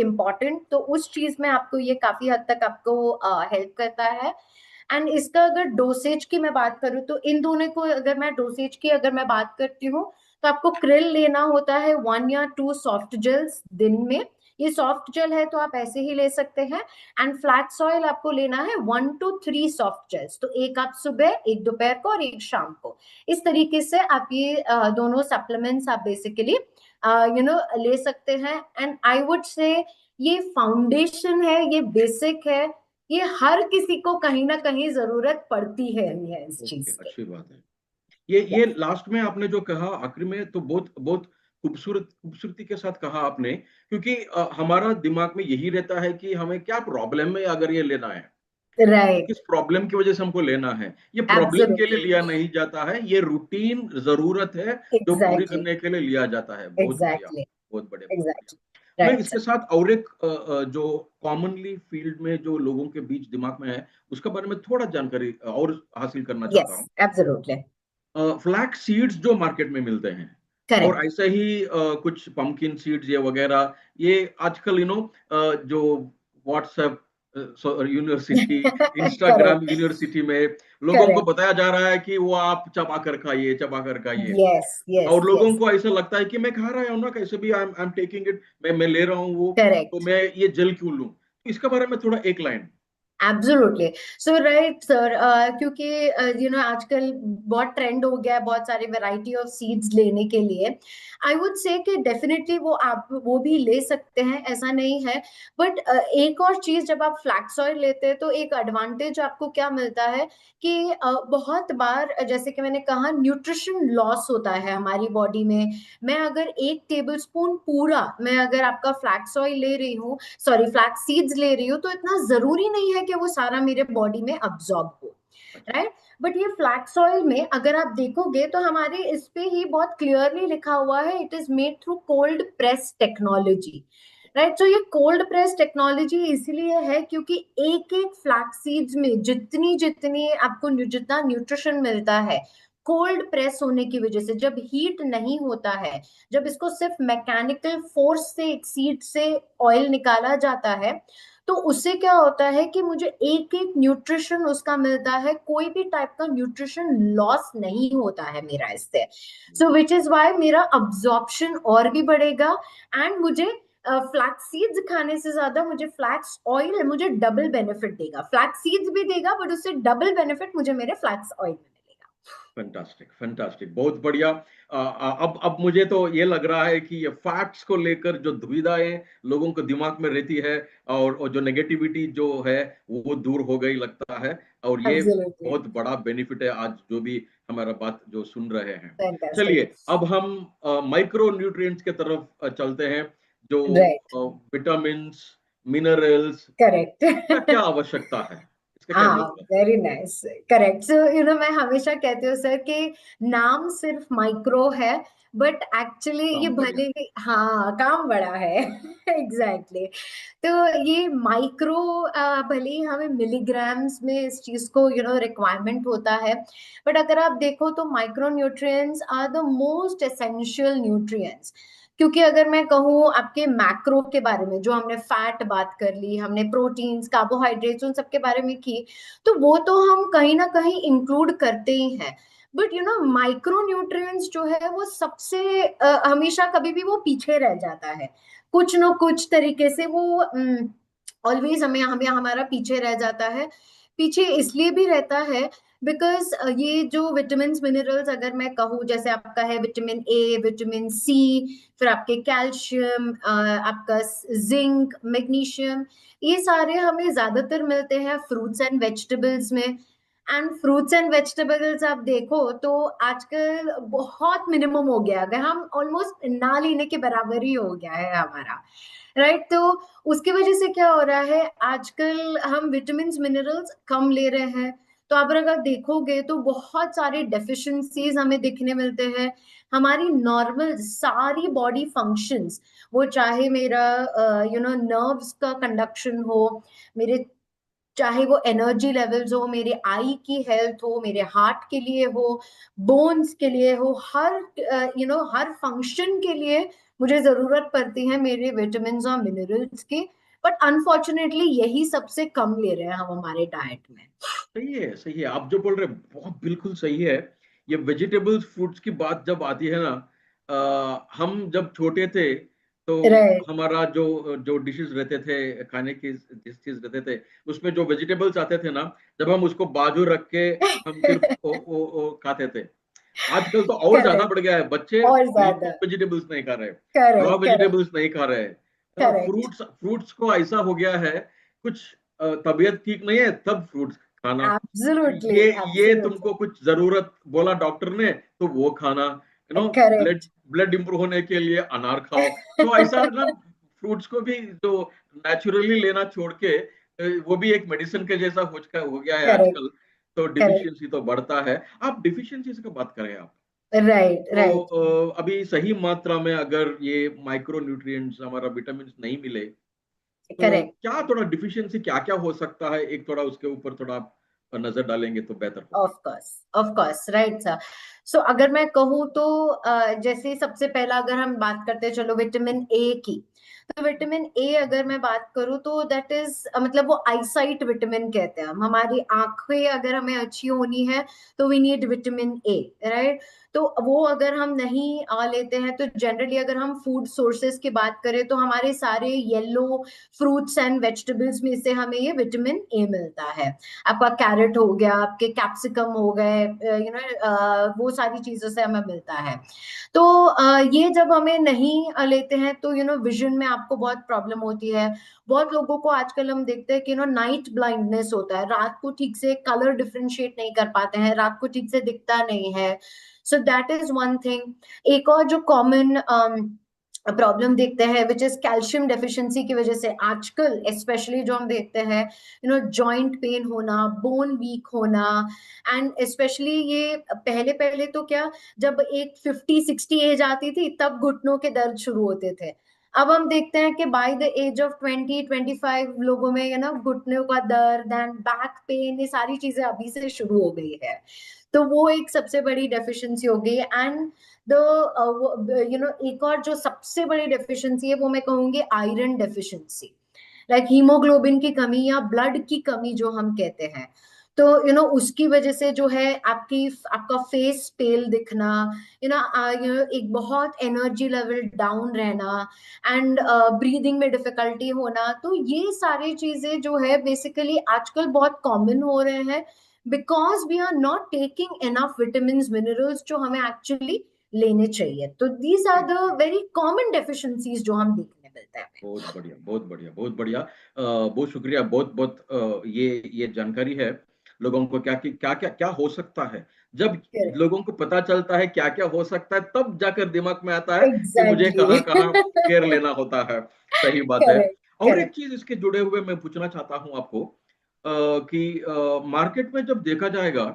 Speaker 2: important. तो उस चीज में आपको ये काफी हद तक आपको हेल्प करता है। एंड इसका अगर डोसेज की मैं बात करूँ, तो इन दोनों को अगर मैं डोसेज की अगर मैं बात करती हूँ, तो आपको krill लेना होता है 1 या 2 सॉफ्ट जेल्स दिन में। ये सॉफ्ट जेल है तो आप ऐसे ही ले सकते हैं। एंड फ्लैक्स ऑयल आपको लेना है 1 to 3 सॉफ्ट जेल्स, तो एक आप सुबह, एक दोपहर को और एक शाम को। इस तरीके से आप ये दोनों सप्लीमेंट्स आप बेसिकली ले सकते हैं। एंड आई वुड से ये फाउंडेशन है, ये बेसिक है, ये हर किसी को कहीं ना कहीं जरूरत पड़ती है ही है इस
Speaker 1: ओके,
Speaker 2: चीज के।
Speaker 1: अच्छी बात है। ये लास्ट में आपने जो कहा आखिरी में, तो बहुत बहुत खूबसूरती के साथ कहा आपने। क्योंकि हमारा दिमाग में यही रहता है कि हमें क्या प्रॉब्लम है अगर ये लेना है।
Speaker 2: राइट,
Speaker 1: किस प्रॉब्लम की वजह से हमको लेना है। ये प्रॉब्लम के लिए
Speaker 2: एब्सोल्युटली,
Speaker 1: लिया नहीं जाता है, ये रूटीन जरूरत है जो पूरी
Speaker 2: एग्जैक्टली,
Speaker 1: करने के लिए लिया जाता है। बहुत बढ़िया,
Speaker 2: एग्जैक्टली,
Speaker 1: बहुत बढ़िया, बहुत बढ़िया।
Speaker 2: एग्जैक्टली।
Speaker 1: मैं
Speaker 2: राइट
Speaker 1: इसके
Speaker 2: सर।
Speaker 1: साथ और एक जो कॉमनली फील्ड में जो लोगों के बीच दिमाग में है, उसके बारे में थोड़ा जानकारी और हासिल करना चाहता
Speaker 2: यस,
Speaker 1: हूँ।
Speaker 2: एब्सोल्युटली,
Speaker 1: फ्लैक्स सीड्स जो मार्केट में मिलते हैं, और
Speaker 2: करेक्ट।
Speaker 1: ऐसे ही कुछ पंपकिन सीड्स ये वगैरह, ये आजकल जो WhatsApp university, Instagram
Speaker 2: correct,
Speaker 1: university में लोगों को
Speaker 2: करेक्ट।
Speaker 1: बताया जा रहा है कि वो आप चबा कर खाइए, चबा कर खाइए।
Speaker 2: यस, यस,
Speaker 1: और लोगों
Speaker 2: यस,
Speaker 1: को ऐसा लगता है कि मैं खा रहा हूँ ना, कैसे भी आई एम टेकिंग इट, मैं ले रहा हूँ वो। तो
Speaker 2: करेक्ट।
Speaker 1: मैं ये जेल क्यों लूं। तो इसके बारे में थोड़ा एक लाइन।
Speaker 2: एब्सोल्युटली। सो राइट सर, क्योंकि आजकल बहुत ट्रेंड हो गया है बहुत सारे वैरायटी ऑफ सीड्स लेने के लिए। आई वुड से कि डेफिनेटली वो आप वो भी ले सकते हैं, ऐसा नहीं है। बट एक और चीज, जब आप फ्लैक्स ऑयल लेते हैं तो एक एडवांटेज आपको क्या मिलता है कि बहुत बार जैसे कि मैंने कहा, न्यूट्रिशन लॉस होता है हमारी बॉडी में। मैं अगर 1 टेबल स्पून पूरा, मैं अगर आपका फ्लैक्स ऑयल ले रही हूँ, सॉरी फ्लैक्स सीड्स ले रही हूँ, तो इतना जरूरी नहीं है कि वो सारा मेरे बॉडी में अब्सॉर्ब हो,
Speaker 1: अच्छा।
Speaker 2: राइट। बट ये फ्लैक्स ऑयल में अगर आप देखोगे तो हमारे इस पे ही बहुत क्लियरली लिखा हुआ है, it is made through cold press technology, right. तो ये कोल्ड प्रेस टेक्नोलॉजी इसलिए है क्योंकि एक एक फ्लैक्स सीड्स में जितनी जितनी आपको जितना न्यूट्रिशन मिलता है, कोल्ड प्रेस होने की वजह से, जब हीट नहीं होता है, जब इसको सिर्फ मैकेनिकल फोर्स से एक सीड से ऑयल निकाला जाता है, तो उससे क्या होता है कि मुझे एक एक न्यूट्रिशन उसका मिलता है, कोई भी टाइप का न्यूट्रिशन लॉस नहीं होता है मेरा इससे। सो विच इज वाई मेरा अब्जॉर्प्शन और भी बढ़ेगा, एंड मुझे फ्लैक्स सीड्स खाने से ज्यादा मुझे फ्लैक्स ऑयल मुझे डबल बेनिफिट देगा, फ्लैक्स सीड्स भी देगा बट उससे डबल बेनिफिट मुझे मेरे फ्लैक्स ऑयल में मिलेगा।
Speaker 1: फैंटास्टिक, फैंटास्टिक, बहुत बढ़िया। अब मुझे तो ये लग रहा है कि ये फैक्ट्स को लेकर जो दुविधाएं लोगों को दिमाग में रहती है, और जो नेगेटिविटी जो है वो दूर हो गई लगता है। और ये
Speaker 2: एब्सोल्युटली।
Speaker 1: बहुत बड़ा बेनिफिट है आज जो भी हमारा बात जो सुन रहे हैं।
Speaker 2: फैंटास्टिक।
Speaker 1: चलिए अब हम माइक्रो न्यूट्रिएंट्स के तरफ चलते हैं, जो
Speaker 2: राइट।
Speaker 1: Vitamin, minerals,
Speaker 2: correct.
Speaker 1: इसका क्या आवश्यकता है, इसका क्या
Speaker 2: हाँ,
Speaker 1: जरूरत है?
Speaker 2: Very nice. करेक्ट। सो मैं हमेशा कहती हूँ सर कि नाम सिर्फ माइक्रो है, बट एक्चुअली ये
Speaker 1: काम
Speaker 2: भले
Speaker 1: बढ़िया।
Speaker 2: ही, हाँ, काम बड़ा है। एग्जैक्टली। तो ये माइक्रो, भले ही हमें मिलीग्राम्स में इस चीज को रिक्वायरमेंट होता है, बट अगर आप देखो तो micro nutrients are the most essential nutrients. क्योंकि अगर मैं कहूँ आपके मैक्रो के बारे में, जो हमने फैट बात कर ली, हमने प्रोटीन्स, कार्बोहाइड्रेट्स, उन सब के बारे में की, तो वो तो हम कहीं ना कहीं इंक्लूड करते ही हैं। बट माइक्रो न्यूट्रिएंट्स जो है वो सबसे हमेशा कभी भी वो पीछे रह जाता है, कुछ न कुछ तरीके से वो ऑलवेज हमें हमें हमारा पीछे रह जाता है। पीछे इसलिए भी रहता है बिकॉज ये जो विटामिन मिनरल्स, अगर मैं कहूँ, जैसे आपका है विटामिन ए, विटामिन सी, फिर आपके कैल्शियम, आपका जिंक, मैग्नीशियम, ये सारे हमें ज्यादातर मिलते हैं फ्रूट्स एंड वेजिटेबल्स में। एंड फ्रूट्स एंड वेजिटेबल्स आप देखो तो आजकल बहुत मिनिमम हो गया, अगर हम ऑलमोस्ट ना लेने के बराबर ही हो गया है हमारा, राइट। तो उसकी वजह से क्या हो रहा है, आजकल हम विटामिन मिनरल्स कम ले रहे हैं। तो आप अगर देखोगे तो बहुत सारे डेफिशिएंसीज हमें दिखने मिलते हैं। हमारी नॉर्मल सारी बॉडी फंक्शंस, वो चाहे मेरा नर्व्स का कंडक्शन हो, मेरे चाहे वो एनर्जी लेवल्स हो, मेरे आई की हेल्थ हो, मेरे हार्ट के लिए हो, बोन्स के लिए हो, हर हर फंक्शन के लिए मुझे जरूरत पड़ती है मेरे विटामिन और मिनरल्स की। बट अनफॉर्चुनेटली यही सबसे कम ले रहे हैं हम हमारे डाइट में।
Speaker 1: सही है, सही है, आप जो बोल रहे हैं बहुत बिल्कुल सही है। ये वेजिटेबल्स फ्रूट्स की बात जब आती है ना, हम जब छोटे थे तो
Speaker 2: राइट।
Speaker 1: हमारा जो जो डिशेस रहते थे, खाने की डिशेस रहते थे, उसमें जो वेजिटेबल्स आते थे ना, जब हम उसको बाजू रख के हम सिर्फ ओ खाते थे। आजकल तो और ज्यादा
Speaker 2: करेक्ट।
Speaker 1: बढ़ गया है, बच्चे
Speaker 2: और
Speaker 1: बिल्कुल
Speaker 2: ज्यादा।
Speaker 1: वेजिटेबल्स नहीं खा रहे, रॉ
Speaker 2: करेक्ट, करेक्ट,
Speaker 1: वेजिटेबल्स नहीं खा रहे।
Speaker 2: करेक्ट।
Speaker 1: फ्रूट्स फ्रूट्स को ऐसा हो गया है, कुछ तबीयत ठीक नहीं है तब फ्रूट्स खाना,
Speaker 2: एब्सोल्युटली,
Speaker 1: ये
Speaker 2: एब्सोल्युटली।
Speaker 1: तुमको कुछ जरूरत बोला डॉक्टर ने तो वो खाना, ब्लड
Speaker 2: करेक्ट।
Speaker 1: ब्लड इंप्रूव होने के लिए अनार खाओ। तो ऐसा ना, फ्रूट्स को भी जो नेचुरली लेना छोड़ के वो भी एक मेडिसिन के जैसा हो गया है
Speaker 2: करेक्ट,
Speaker 1: आजकल। तो
Speaker 2: करेक्ट।
Speaker 1: डिफिशियंसी तो बढ़ता है। आप डिफिशियंसी का बात करें आप,
Speaker 2: राइट,
Speaker 1: तो
Speaker 2: राइट।
Speaker 1: अभी सही मात्रा में अगर ये माइक्रो न्यूट्रिएंट्स हमारा विटामिन नहीं मिले तो
Speaker 2: करेक्ट।
Speaker 1: क्या थोड़ा डिफिशियंसी क्या क्या हो सकता है, एक थोड़ा उसके ऊपर थोड़ा आप नजर डालेंगे तो बेहतर होगा।
Speaker 2: Of course. Of course, right sir. So अगर मैं कहूँ तो जैसे सबसे पहला अगर हम बात करते हैं चलो विटामिन ए की, तो विटामिन ए अगर मैं बात करूँ तो दैट इज मतलब वो आईसाइट विटामिन कहते हैं हम, हमारी आंखें अगर हमें अच्छी होनी है तो we need vitamin A, right. तो वो अगर हम नहीं लेते हैं तो जनरली अगर हम फूड सोर्सेस की बात करें तो हमारे सारे येलो फ्रूट्स एंड वेजिटेबल्स में से हमें ये विटामिन ए मिलता है। आपका कैरेट हो गया, आपके कैप्सिकम हो गए, वो सारी चीजों से हमें मिलता है। तो ये जब हमें नहीं लेते हैं तो विजन में आपको बहुत प्रॉब्लम होती है। बहुत लोगों को आजकल हम देखते हैं कि नाइट ब्लाइंडनेस होता है, रात को ठीक से कलर डिफरेंशिएट नहीं कर पाते हैं, रात को ठीक से दिखता नहीं है। So that is one thing. एक और जो कॉमन प्रॉब्लम देखते हैं विच इज कैल्शियम डेफिशिएंसी की वजह से आजकल स्पेशली जो हम देखते हैं जॉइंट पेन होना, बोन वीक होना, एंड स्पेशली ये पहले पहले तो क्या, जब एक 50-60 एज आती थी तब घुटनों के दर्द शुरू होते थे। अब हम देखते हैं कि बाय द एज ऑफ 20-25 लोगों में घुटनों का दर्द एंड बैक पेन, ये सारी चीजें अभी से शुरू हो गई है। तो वो एक सबसे बड़ी डेफिशिएंसी हो गई। एंड एक और जो सबसे बड़ी डेफिशिएंसी है वो मैं कहूंगी आयरन डेफिशिएंसी, लाइक हीमोग्लोबिन की कमी या ब्लड की कमी जो हम कहते हैं। तो उसकी वजह से जो है आपका फेस पेल दिखना, एक बहुत एनर्जी लेवल डाउन रहना, एंड ब्रीदिंग में डिफिकल्टी होना, तो ये सारी चीजें जो है बेसिकली आजकल बहुत कॉमन हो रहे हैं because we are not taking enough vitamin minerals जो हमें एक्चुअली लेने चाहिए। तो दीज आर
Speaker 1: जी
Speaker 2: द
Speaker 1: जी।
Speaker 2: वेरी कॉमन डेफिशिएंसीज जो हम देखने मिलते हैं।
Speaker 1: बहुत बढ़िया, बहुत बढ़िया, बहुत बढ़िया। बहुत शुक्रिया, बहुत बहुत ये जानकारी है। लोगों को क्या क्या क्या हो सकता है, जब लोगों को पता चलता है क्या क्या हो सकता है, तब जाकर दिमाग में आता है कि मुझे
Speaker 2: एग्जैक्टली।
Speaker 1: कहाँ कहाँ केयर लेना होता है। सही बात है।
Speaker 2: करेक्ट।
Speaker 1: और एक
Speaker 2: करेक्ट।
Speaker 1: चीज इसके जुड़े हुए मैं पूछना चाहता हूँ आपको, कि मार्केट में जब देखा जाएगा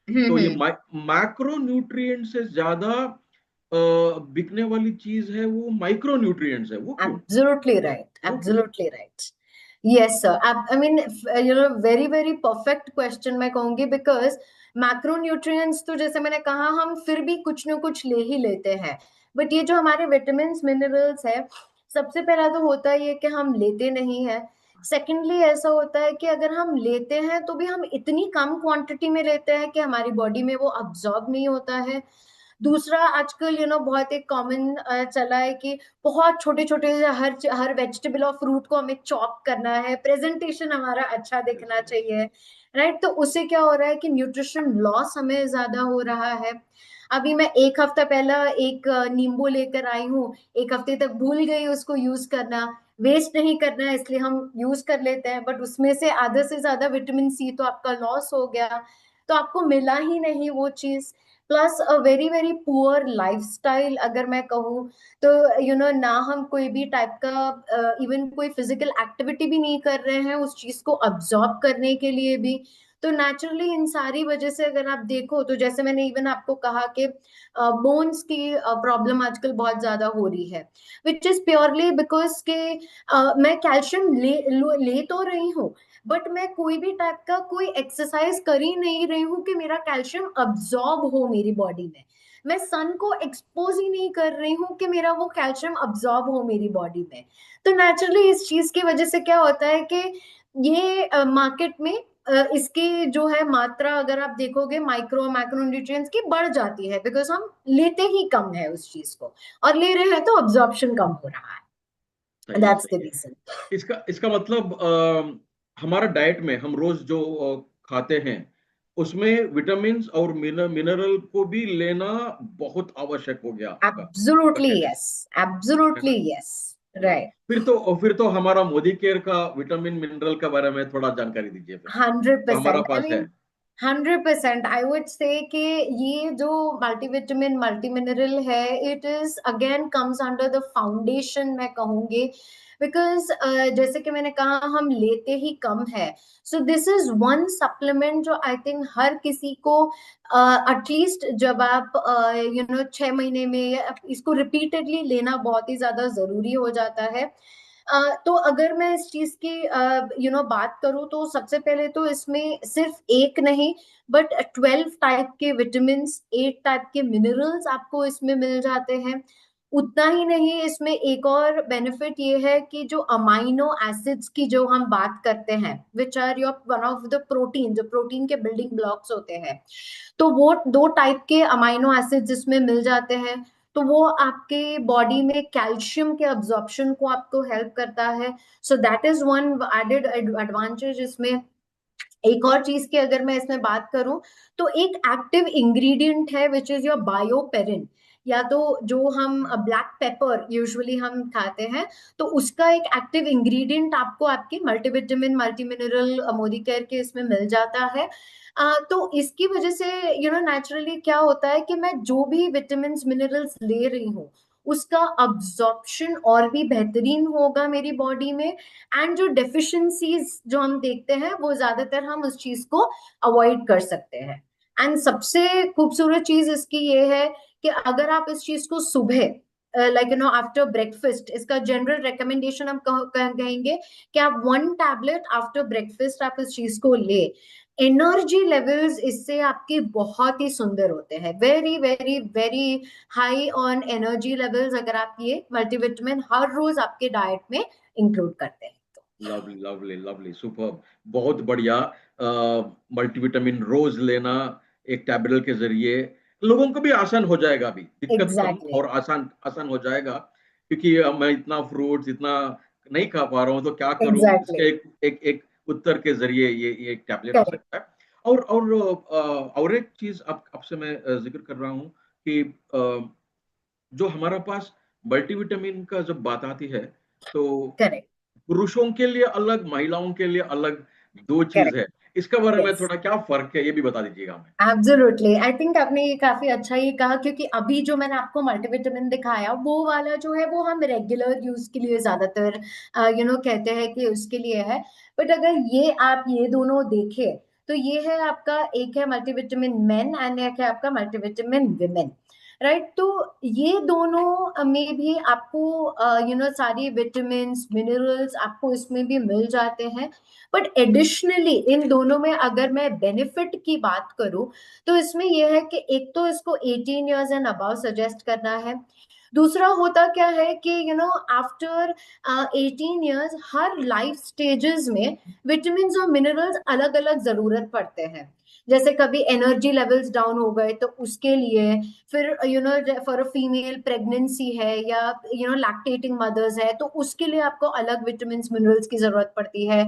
Speaker 1: तो ये
Speaker 2: हम्म।
Speaker 1: मैक्रो न्यूट्रिएंट से ज्यादा बिकने वाली चीज है वो माइक्रो न्यूट्रिएंट्स है, वो क्यों?
Speaker 2: एब्सोल्युटली राइट,
Speaker 1: वो क्यों?
Speaker 2: Absolutely right. Yes sir, I mean very very perfect question मैं कहूंगी, बिकॉज मैक्रो न्यूट्रिएंट्स तो जैसे मैंने कहा हम फिर भी कुछ ना कुछ ले ही लेते हैं, बट ये जो हमारे विटामिन मिनरल्स है, सबसे पहला तो होता ही है कि हम लेते नहीं है। सेकेंडली ऐसा होता है कि अगर हम लेते हैं तो भी हम इतनी कम क्वांटिटी में लेते हैं कि हमारी बॉडी में वो अब्जॉर्ब नहीं होता है। दूसरा आजकल बहुत एक कॉमन चला है कि बहुत छोटे छोटे हर वेजिटेबल और फ्रूट को हमें चॉप करना है, प्रेजेंटेशन हमारा अच्छा
Speaker 1: यस
Speaker 2: दिखना
Speaker 1: यस।
Speaker 2: चाहिए, राइट। तो उससे क्या हो रहा है कि न्यूट्रिशन लॉस हमें ज्यादा हो रहा है। अभी मैं एक हफ्ता पहला एक नींबू लेकर आई हूँ, एक हफ्ते तक भूल गई उसको यूज करना। वेस्ट नहीं करना है इसलिए हम यूज कर लेते हैं, बट उसमें से आधे से ज्यादा विटामिन सी तो आपका लॉस हो गया, तो आपको मिला ही नहीं वो चीज। Plus a very very poor lifestyle अगर मैं कहूँ तो ना हम कोई भी टाइप का इवन कोई फिजिकल एक्टिविटी भी नहीं कर रहे हैं उस चीज को अब्सॉर्ब करने के लिए भी। तो नेचुरली इन सारी वजह से अगर आप देखो तो जैसे मैंने इवन आपको कहा कि बोन्स की प्रॉब्लम आजकल बहुत ज्यादा हो रही है, विच इज प्योरली बिकॉज के मैं कैल्शियम ले तो रही हूँ, बट मैं कोई भी टाइप का कोई एक्सरसाइज कर ही नहीं रही हूँ कि मेरा कैल्शियम अब्सॉर्ब हो मेरी बॉडी में। मैं सन को एक्सपोज ही नहीं कर रही हूँ कि मेरा वो कैल्शियम अब्सॉर्ब हो मेरी बॉडी में। तो नेचुरली इस चीज की वजह से क्या होता है कि ये मार्केट में इसकी जो है मात्रा अगर आप देखोगे माइक्रो मैक्रो न्यूट्रिएंट्स की बढ़ जाती है, बिकॉज हम लेते ही कम है उस चीज को, और ले रहे हैं तो अब्जॉर्प्शन कम हो रहा है।
Speaker 1: सही है,
Speaker 2: दैट्स द
Speaker 1: सही है।
Speaker 2: रीजन।
Speaker 1: इसका मतलब हमारा डाइट में हम रोज जो खाते हैं उसमें विटामिन्स और मिनरल को भी लेना बहुत आवश्यक हो गया होगा, आपका
Speaker 2: एब्सोल्युटली
Speaker 1: कहना
Speaker 2: यस,
Speaker 1: है
Speaker 2: एब्सोल्युटली
Speaker 1: ना?
Speaker 2: यस,
Speaker 1: जी।
Speaker 2: राइट।
Speaker 1: फिर तो हमारा मोदी केयर का विटामिन मिनरल के बारे में थोड़ा जानकारी दीजिए फिर,
Speaker 2: हंड्रेड
Speaker 1: तो हमारा
Speaker 2: परसेंट आई
Speaker 1: पास है।
Speaker 2: मीन 100% आई वुड से कि ये जो मल्टीविटामिन मल्टी मिनरल है, it is again comes under the foundation मैं कहूंगी, बिकॉज जैसे कि मैंने कहा हम लेते ही कम है। So this is one supplement जो आई थिंक हर किसी को एटलीस्ट जब आप 6 महीने में इसको रिपीटेडली लेना बहुत ही ज्यादा जरूरी हो जाता है। तो अगर मैं इस चीज की बात करूँ, तो सबसे पहले तो इसमें सिर्फ एक नहीं बट 12 टाइप के विटामिन, 8 टाइप के मिनरल्स आपको इसमें मिल जाते हैं। उतना ही नहीं, इसमें एक और बेनिफिट ये है कि जो अमाइनो एसिड्स की जो हम बात करते हैं, which are your one of the protein, जो प्रोटीन के बिल्डिंग ब्लॉक्स होते हैं, तो वो 2 टाइप के अमाइनो एसिड्स इसमें मिल जाते हैं। तो वो आपके बॉडी में कैल्शियम के अब्जॉर्प्शन को आपको हेल्प करता है। So that is one added advantage इसमें। एक और चीज की अगर मैं इसमें बात करूं, तो एक एक्टिव इंग्रेडिएंट है विच इज योर बायोपेरिन, या तो जो हम ब्लैक पेपर यूजुअली हम खाते हैं, तो उसका एक एक्टिव इंग्रेडिएंट आपको आपके multivitamin multi mineral Modi care के इसमें मिल जाता है। तो इसकी वजह से नेचुरली क्या होता है कि मैं जो भी विटामिन मिनरल्स ले रही हूँ, उसका अब्जॉर्प्शन और भी बेहतरीन होगा मेरी बॉडी में। एंड जो डेफिशिएंसीज जो हम देखते हैं, वो ज्यादातर हम उस चीज को अवॉइड कर सकते हैं। एंड सबसे खूबसूरत चीज इसकी ये है कि अगर आप इस चीज को सुबह आफ्टर ब्रेकफास्ट, इसका जनरल रिकमेंडेशन हम कहेंगे कि आप 1 टैबलेट आफ्टर ब्रेकफास्ट आप इस चीज को ले, एनर्जी लेवल्स इससे आपके बहुत ही सुंदर होते हैं, very very very high on energy levels, अगर आप ये मल्टीविटामिन हर रोज आपके डाइट में इंक्लूड करते हैं तो।
Speaker 1: लवली लवली लवली, सुपर, बहुत बढ़िया। मल्टीविटामिन रोज लेना एक टैबलेट के जरिए लोगों को भी आसान हो जाएगा, अभी दिक्कत कम
Speaker 2: एग्जैक्टली,
Speaker 1: और आसान आसान हो जाएगा, क्योंकि मैं इतना फ्रूट्स इतना नहीं खा पा रहा हूँ, तो क्या करूँ,
Speaker 2: एग्जैक्टली,
Speaker 1: इसके एक उत्तर के जरिए ये एक टैबलेट आ
Speaker 2: करेक्ट,
Speaker 1: सकता है। और एक चीज आपसे मैं जिक्र कर रहा हूँ कि जो हमारा पास मल्टीविटामिन का जब बात आती है, तो
Speaker 2: करेक्ट,
Speaker 1: पुरुषों के लिए अलग, महिलाओं के लिए अलग दो चीज
Speaker 2: करेक्ट,
Speaker 1: है। इसके बारे में
Speaker 2: यस,
Speaker 1: थोड़ा क्या फर्क है, ये भी बता दीजिएगा हमें।
Speaker 2: एब्सोल्युटली। आई थिंक आपने ये काफी अच्छा ही कहा, क्योंकि अभी जो मैंने आपको मल्टीविटामिन दिखाया, वो वाला जो है वो हम रेगुलर यूज के लिए ज्यादातर कहते हैं कि उसके लिए है। बट अगर ये आप ये दोनों देखें, तो ये है आपका, एक है मल्टीविटामिन मेन एंड एक है आपका मल्टीविटामिन विमेन, राइट। तो ये दोनों में भी आपको सारी विटामिन मिनरल्स आपको इसमें भी मिल जाते हैं। बट एडिशनली इन दोनों में अगर मैं बेनिफिट की बात करूं, तो इसमें यह है कि एक तो इसको 18 इयर्स एंड अबव सजेस्ट करना है। दूसरा होता क्या है कि आफ्टर 18 इयर्स हर लाइफ स्टेजेस में विटामिन और मिनरल्स अलग अलग जरूरत पड़ते हैं। जैसे कभी एनर्जी लेवल्स डाउन हो गए तो उसके लिए, फिर फॉर अ फीमेल प्रेगनेंसी है, या लैक्टेटिंग मदर्स है, तो उसके लिए आपको अलग विटामिन मिनरल्स की जरूरत पड़ती है।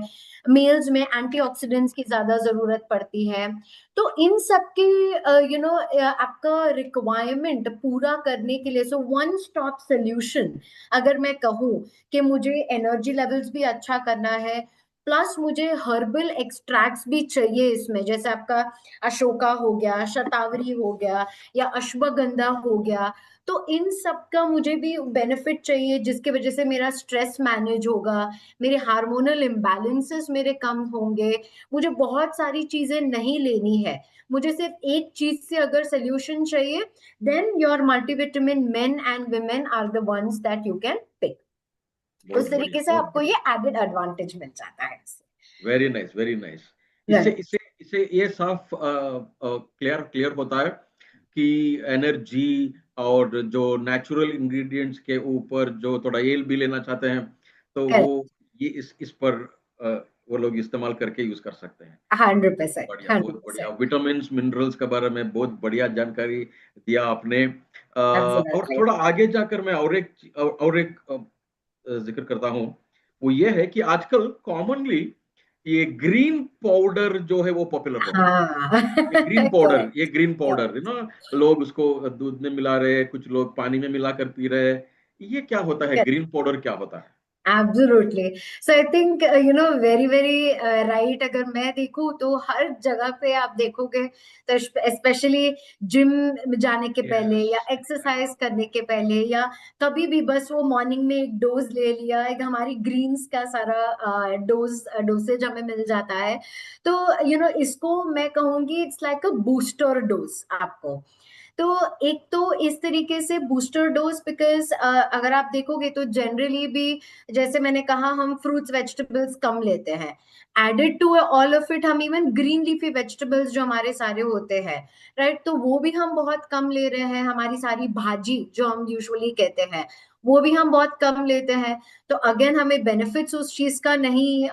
Speaker 2: मेल्स में एंटीऑक्सीडेंट्स की ज्यादा जरूरत पड़ती है। तो इन सब की आपका रिक्वायरमेंट पूरा करने के लिए, सो वन स्टॉप सोल्यूशन, अगर मैं कहूँ कि मुझे एनर्जी लेवल्स भी अच्छा करना है, प्लस मुझे हर्बल एक्सट्रैक्ट्स भी चाहिए इसमें, जैसे आपका अशोका हो गया, शतावरी हो गया, या अश्वगंधा हो गया, तो इन सब का मुझे भी बेनिफिट चाहिए, जिसकी वजह से मेरा स्ट्रेस मैनेज होगा, मेरे हार्मोनल इम्बैलेंसेस मेरे कम होंगे। मुझे बहुत सारी चीजें नहीं लेनी है, मुझे सिर्फ एक चीज से अगर सोल्यूशन चाहिए, then your multivitamin men and women are the ones that you can pick.
Speaker 1: बहुत
Speaker 2: उस
Speaker 1: बढ़िया,
Speaker 2: तरीके से
Speaker 1: बहुत
Speaker 2: आपको
Speaker 1: बढ़िया।
Speaker 2: ये एडेड एडवांटेज मिल जाता है इससे।
Speaker 1: Very nice, very nice. इससे
Speaker 2: राइट,
Speaker 1: इससे इससे ये साफ क्लियर क्लियर होता है कि एनर्जी और जो नेचुरल इंग्रेडिएंट्स के ऊपर जो थोड़ा एल भी लेना चाहते हैं, तो वो
Speaker 2: करेक्ट,
Speaker 1: ये इस पर अ, वो लोग इस्तेमाल करके यूज कर सकते हैं।
Speaker 2: 100%,
Speaker 1: बढ़िया, बहुत बढ़िया।
Speaker 2: 100%,
Speaker 1: विटामिन मिनरल्स के बारे में बहुत बढ़िया जानकारी दिया आपने। और
Speaker 2: एब्सोल्युटली।
Speaker 1: थोड़ा आगे जाकर मैं और एक जिक्र करता हूँ। वो ये है कि आजकल कॉमनली ये ग्रीन पाउडर जो है वो पॉपुलर हो गया।
Speaker 2: हाँ,
Speaker 1: ये ग्रीन पाउडर,
Speaker 2: करेक्ट,
Speaker 1: ये ग्रीन पाउडर
Speaker 2: करेक्ट।
Speaker 1: लोग उसको दूध में मिला रहे हैं, कुछ लोग पानी में मिला कर पी रहे हैं। ये क्या होता है, ग्रीन पाउडर क्या होता है?
Speaker 2: Absolutely. So I think very very right. अगर मैं देखूं तो हर जगह पे आप देखोगे, तो स्पेशली जिम जाने के पहले,
Speaker 1: यस,
Speaker 2: या एक्सरसाइज करने के पहले, या कभी भी बस वो मॉर्निंग में एक डोज ले लिया, एक हमारी ग्रीन्स का सारा डोसेज हमें मिल जाता है। तो इसको मैं कहूंगी it's like a booster dose आपको। तो एक तो इस तरीके से बूस्टर डोज, बिकॉज अगर आप देखोगे तो जनरली भी जैसे मैंने कहा हम फ्रूट्स वेजिटेबल्स कम लेते हैं, added to all of it हम इवन ग्रीन लीफी वेजिटेबल्स जो हमारे सारे होते हैं, राइट, तो वो भी हम बहुत कम ले रहे हैं, हमारी सारी भाजी जो हम यूजुअली कहते हैं वो भी हम बहुत कम लेते हैं, तो अगेन हमें बेनिफिट्स उस चीज का नहीं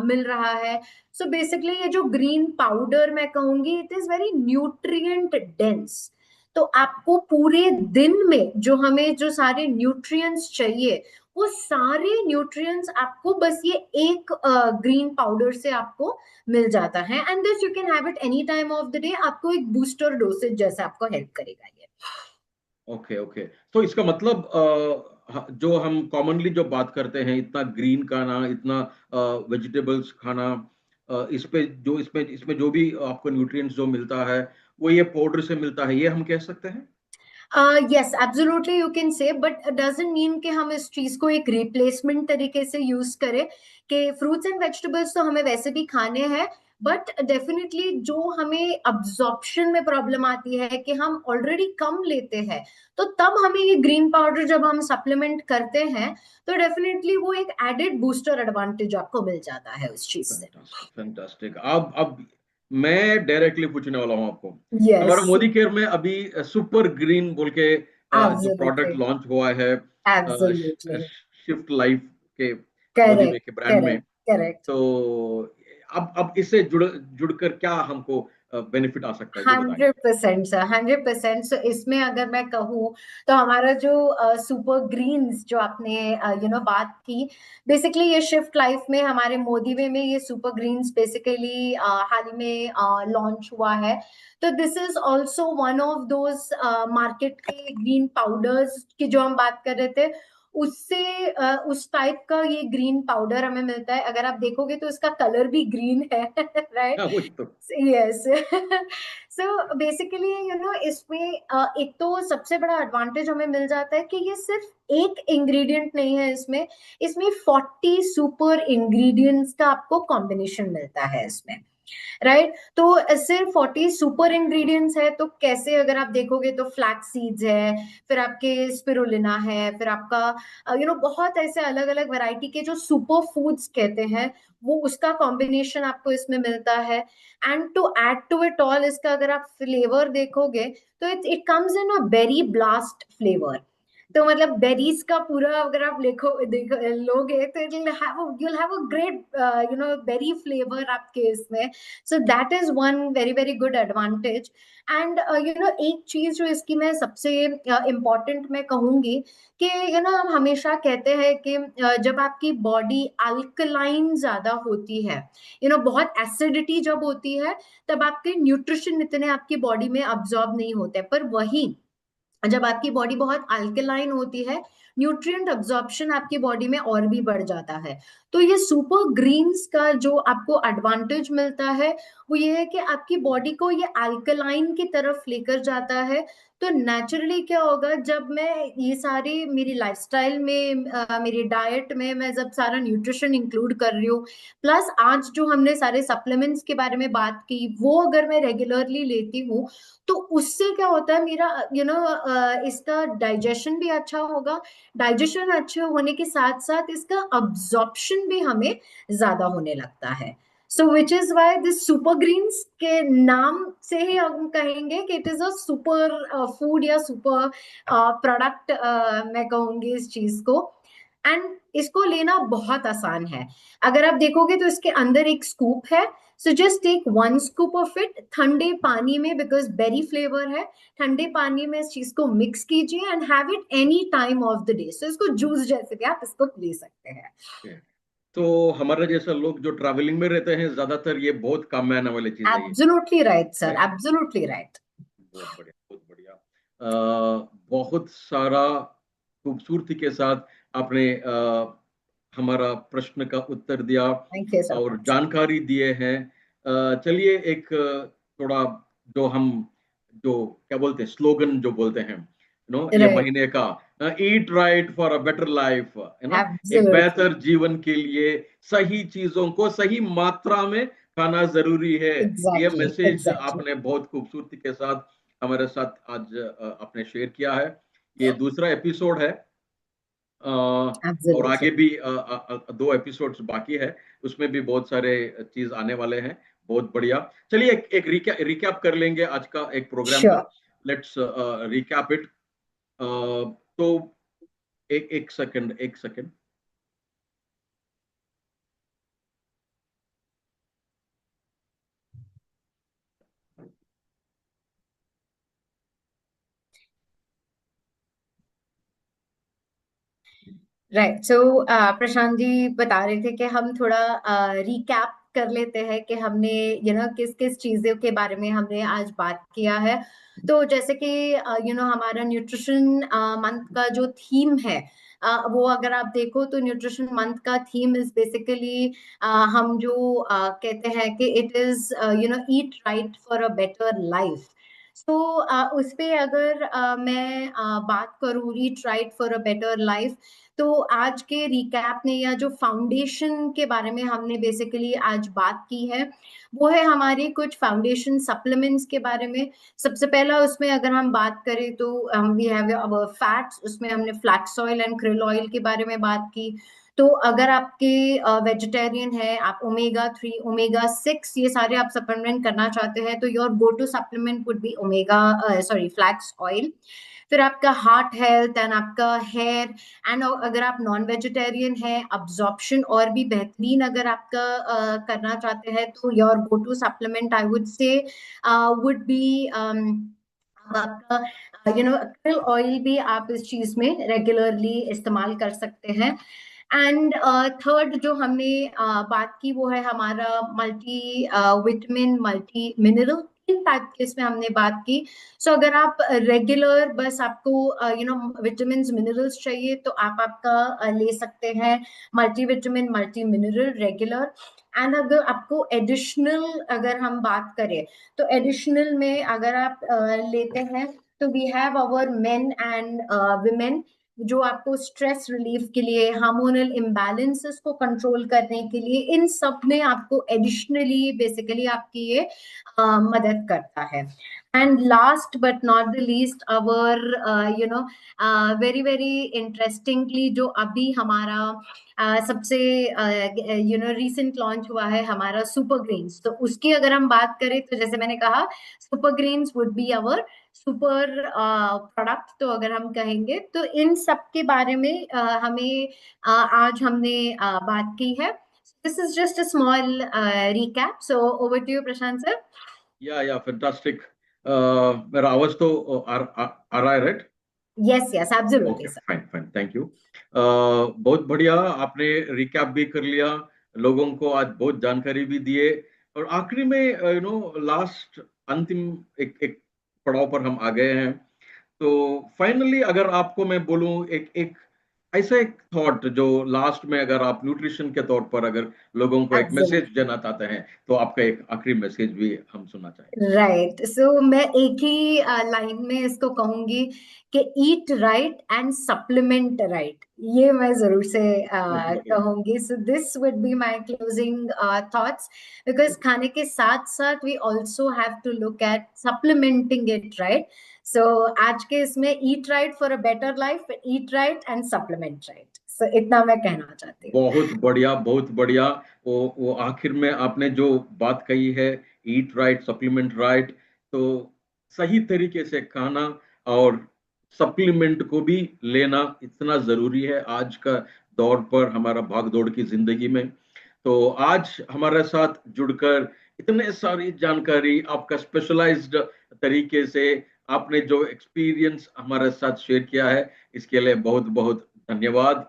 Speaker 2: मिल रहा है। सो बेसिकली ये जो ग्रीन पाउडर मैं कहूंगी it is very nutrient dense, तो आपको पूरे दिन में जो हमें जो सारे न्यूट्रिएंट्स चाहिए वो सारे न्यूट्रिएंट्स आपको बस ये एक ग्रीन पाउडर से आपको मिल जाता है, and this you can have it any time of the day, आपको एक बूस्टर डोसेज जैसा आपको हेल्प करेगा ये।
Speaker 1: ओके ओके, तो इसका मतलब जो हम कॉमनली जो बात करते हैं, इतना ग्रीन खाना, इतना वेजिटेबल्स खाना, इस पे जो इसमें इसमें जो भी आपको न्यूट्रिएंट्स जो मिलता है वो ये पाउडर से मिलता है, ये हम कह सकते हैं?
Speaker 2: Yes absolutely you can say, but doesn't mean कि हम इस चीज को एक रिप्लेसमेंट तरीके से यूज करें, कि फ्रूट्स एंड वेजिटेबल्स तो हमें वैसे भी खाने हैं, बट डेफिनेटली जो हमें अब्जॉर्प्शन में प्रॉब्लम आती है कि हम ऑलरेडी कम लेते हैं, तो तब हमें ये ग्रीन पाउडर जब हम सप्लीमेंट करते हैं तो डेफिनेटली वो एक एडेड बूस्टर एडवांटेज आपको मिल जाता है उस चीज से।
Speaker 1: Fantastic fantastic. अब मैं डायरेक्टली पूछने वाला हूँ आपको।
Speaker 2: यस
Speaker 1: हमारा मोदी केयर में अभी सुपर ग्रीन बोल के जो प्रोडक्ट
Speaker 2: एब्सोल्युटली
Speaker 1: लॉन्च हुआ है
Speaker 2: एब्सोल्युटली
Speaker 1: शिफ्ट लाइफ के, मोदी वे
Speaker 2: करेक्ट
Speaker 1: के ब्रांड में,
Speaker 2: करेक्ट करेक्ट।
Speaker 1: तो अब इससे जुड़कर क्या हमको बेनिफिट आ सकता है, जो बताएं।
Speaker 2: 100% सर, 100%। सो इसमें अगर मैं कहूँ तो हमारा जो सुपर ग्रीन्स जो आपने बात की, बेसिकली ये शिफ्ट लाइफ में हमारे मोदी वे में ये सुपर ग्रीन्स बेसिकली हाल ही में लॉन्च हुआ है। तो this is also one of those market के ग्रीन पाउडर्स की जो हम बात कर रहे थे, उससे उस टाइप का ये ग्रीन पाउडर हमें मिलता है। अगर आप देखोगे तो इसका कलर भी ग्रीन है राइट।
Speaker 1: हाँ वही तो।
Speaker 2: यस सो बेसिकली इसमें एक तो सबसे बड़ा एडवांटेज हमें मिल जाता है कि ये सिर्फ एक इंग्रेडिएंट नहीं है, इसमें इसमें 40 सुपर इंग्रेडिएंट्स का आपको कॉम्बिनेशन मिलता है इसमें, राइट। तो सिर्फ 40 सुपर इंग्रेडिएंट्स है, तो कैसे अगर आप देखोगे तो फ्लैक्स सीड्स है, फिर आपके स्पिरुलिना है, फिर आपका बहुत ऐसे अलग अलग वैरायटी के जो सुपर फूड्स कहते हैं वो उसका कॉम्बिनेशन आपको इसमें मिलता है। And to add to it all, इसका अगर आप फ्लेवर देखोगे तो it it comes in a berry blast flavour. तो मतलब बेरीज का पूरा अगर आप लिखो देखो लोगे तो you'll have a great berry flavour आपके इसमें। So that is one very very good advantage. And एक चीज जो इसकी मैं सबसे इम्पोर्टेंट मैं कहूंगी कि हम हमेशा कहते हैं कि जब आपकी बॉडी अल्कलाइन ज्यादा होती है, बहुत एसिडिटी जब होती है, तब आपके न्यूट्रिशन इतने आपकी बॉडी में अब्सॉर्ब नहीं होते, पर वही जब आपकी बॉडी बहुत अल्कलाइन होती है, न्यूट्रिएंट अब्जॉर्प्शन आपकी बॉडी में और भी बढ़ जाता है। तो ये सुपर ग्रीन्स का जो आपको एडवांटेज मिलता है वो ये है कि आपकी बॉडी को ये अल्कलाइन की तरफ लेकर जाता है। तो नेचुरली क्या होगा, जब मैं ये सारी मेरी लाइफस्टाइल में मेरी डाइट में मैं जब सारा न्यूट्रिशन इंक्लूड कर रही हूँ, प्लस आज जो हमने सारे सप्लीमेंट्स के बारे में बात की वो अगर मैं रेगुलरली लेती हूँ, तो उससे क्या होता है मेरा इसका डाइजेशन भी अच्छा होगा। डाइजेशन अच्छे होने के साथ साथ इसका अब्जॉर्प्शन भी हमें ज्यादा होने लगता है। So which is why this super greens के नाम से ही हम कहेंगे कि it is a super food या सुपर प्रोडक्ट, मैं कहूंगी इस चीज को। एंड इसको लेना बहुत आसान है, अगर आप देखोगे तो इसके अंदर एक स्कूप है। So just take one scoop of it ठंडे पानी में, बिकॉज बेरी फ्लेवर है, ठंडे पानी में इस चीज को मिक्स कीजिए and have it any time of the day. So इसको जूस जैसे भी आप इसको ले सकते हैं।
Speaker 1: तो हमारे जैसे लोग जो ट्रैवलिंग में रहते हैं, ज्यादातर ये बहुत काम में आने वाली चीज है ये।
Speaker 2: Absolutely right sir,
Speaker 1: right.
Speaker 2: Absolutely right.
Speaker 1: बहुत बढ़िया बहुत बढ़िया। बहुत सारा खूबसूरती के साथ आपने हमारा प्रश्न का उत्तर दिया
Speaker 2: थैंक यू सो
Speaker 1: और
Speaker 2: मच।
Speaker 1: जानकारी दिए हैं। चलिए एक थोड़ा जो हम जो क्या बोलते हैं, स्लोगन जो बोलते हैं, ये
Speaker 2: राइट,
Speaker 1: महीने का, ईट right for a better life, एक
Speaker 2: एब्सोल्युटली,
Speaker 1: बेहतर जीवन के लिए सही चीजों को सही मात्रा में खाना जरूरी है। ये
Speaker 2: एग्जैक्टली
Speaker 1: मैसेज
Speaker 2: एग्जैक्टली।
Speaker 1: आपने बहुत खूबसूरती के साथ हमारे साथ आज आपने शेयर किया है। ये दूसरा एपिसोड है, और आगे
Speaker 2: एब्सोल्युटली।
Speaker 1: भी 2 एपिसोड्स बाकी है, उसमें भी बहुत सारे चीज आने वाले हैं। बहुत बढ़िया। चलिए एक रिकैप कर लेंगे आज का एक प्रोग्राम का।
Speaker 2: श्योर।
Speaker 1: Let's recap it. तो एक एक सेकंड, एक सेकंड।
Speaker 2: राइट, सो प्रशांत जी बता रहे थे कि हम थोड़ा रिकैप कर लेते हैं कि हमने किस किस चीजों के बारे में हमने आज बात किया है। तो जैसे कि हमारा न्यूट्रिशन मंथ का जो थीम है, वो अगर आप देखो तो न्यूट्रिशन मंथ का थीम इज बेसिकली, हम जो कहते हैं कि it is eat right for a better life. तो उस पे अगर मैं बात करूँ ईट right for a better life, तो आज के रिकैप ने या जो फाउंडेशन के बारे में हमने बेसिकली आज बात की है, वो है हमारे कुछ फाउंडेशन सप्लीमेंट्स के बारे में। सबसे पहला उसमें अगर हम बात करें तो वी हैव अवर फैट्स, उसमें हमने flax oil and krill oil के बारे में बात की। तो अगर आपके वेजिटेरियन है, आप ओमेगा 3 ओमेगा 6 ये सारे आप सप्लीमेंट करना चाहते हैं, तो your go to supplement would be omega flax oil. फिर आपका हार्ट हेल्थ एंड आपका हेयर, एंड अगर आप नॉन वेजिटेरियन है, अब्जॉर्प्शन और भी बेहतरीन अगर आपका करना चाहते हैं, तो your go to supplement I would say would be आपका krill ऑयल भी आप इस चीज में रेगुलरली इस्तेमाल कर सकते हैं। एंड थर्ड जो हमने बात की वो है हमारा मल्टी विटामिन मल्टी मिनरल, तीन टाइप के इसमें हमने बात की। सो अगर आप रेगुलर बस आपको विटामिन मिनरल्स चाहिए, तो आप आपका ले सकते हैं multi vitamin multi mineral regular. And अगर आपको एडिशनल अगर हम बात करें, तो एडिशनल में अगर आप लेते हैं, तो we have our men and women, जो आपको स्ट्रेस रिलीफ के लिए, हार्मोनल इम्बैलेंसेस को कंट्रोल करने के लिए, इन सब में आपको एडिशनली बेसिकली आपकी ये मदद करता है। And last but not the least our very very interestingly जो अभी हमारा सबसे रिसेंट लॉन्च हुआ है हमारा सुपर ग्रेन्स, तो उसकी अगर हम बात करें तो जैसे मैंने कहा, super grains would be our super product. तो अगर हम कहेंगे तो इन सब के बारे में हमें आज हमने बात की है। This is just a small recap, so over to you Prashant sir.
Speaker 1: Yeah fantastic. मेरा आवाज तो आ रहा है, right?
Speaker 2: Yes yes absolutely
Speaker 1: okay,
Speaker 2: sir.
Speaker 1: Fine fine, thank you. बहुत बढ़िया, आपने रिकैप भी कर लिया, लोगों को आज बहुत जानकारी भी दिए, और आखिरी में लास्ट अंतिम एक एक पड़ाव पर हम आ गए हैं। तो फाइनली अगर आपको मैं बोलूं एक एक ऐसा एक थॉट जो लास्ट में, अगर आप न्यूट्रिशन के तौर पर अगर लोगों को एक मैसेज
Speaker 2: एब्सोल्युटली
Speaker 1: देना चाहते हैं, तो आपका एक आखिरी मैसेज भी हम सुनना चाहेंगे।
Speaker 2: राइट, सो मैं एक ही लाइन में इसको कहूंगी कि eat right and supplement right, ये मैं जरूर से
Speaker 1: बहुत बढ़िया।
Speaker 2: कहूंगी। So this would be my closing thoughts, because खाने के साथ साथ we also have to look at supplementing it right. So आज के इसमें eat right for a better life, eat right and supplement right, so इतना मैं कहना चाहती हूँ।
Speaker 1: बहुत बढ़िया, बहुत बढ़िया। वो आखिर में आपने जो बात कही है, ईट राइट सप्लीमेंट राइट, तो सही तरीके से खाना और सप्लीमेंट को भी लेना इतना जरूरी है आज का दौर पर, हमारा भाग दौड़ की जिंदगी में। तो आज हमारे साथ जुड़कर इतने सारी जानकारी, आपका स्पेशलाइज्ड तरीके से आपने जो एक्सपीरियंस हमारे साथ शेयर किया है, इसके लिए बहुत बहुत धन्यवाद।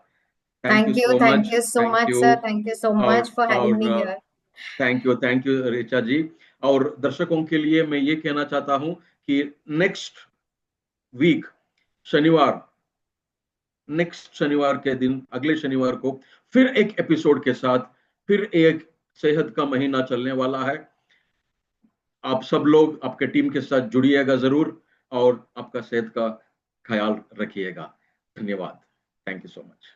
Speaker 1: Thank you so much.
Speaker 2: Thank you so
Speaker 1: thank
Speaker 2: much
Speaker 1: you.
Speaker 2: Sir, thank you so
Speaker 1: और
Speaker 2: much for having me here.
Speaker 1: Thank you Richa ji. और दर्शकों के लिए मैं ये कहना चाहता हूं कि नेक्स्ट वीक, शनिवार, नेक्स्ट शनिवार के दिन, अगले शनिवार को फिर एक एपिसोड के साथ, फिर एक सेहत का महीना चलने वाला है। आप सब लोग आपके टीम के साथ जुड़िएगा जरूर, और आपका सेहत का ख्याल रखिएगा। धन्यवाद। Thank you so much.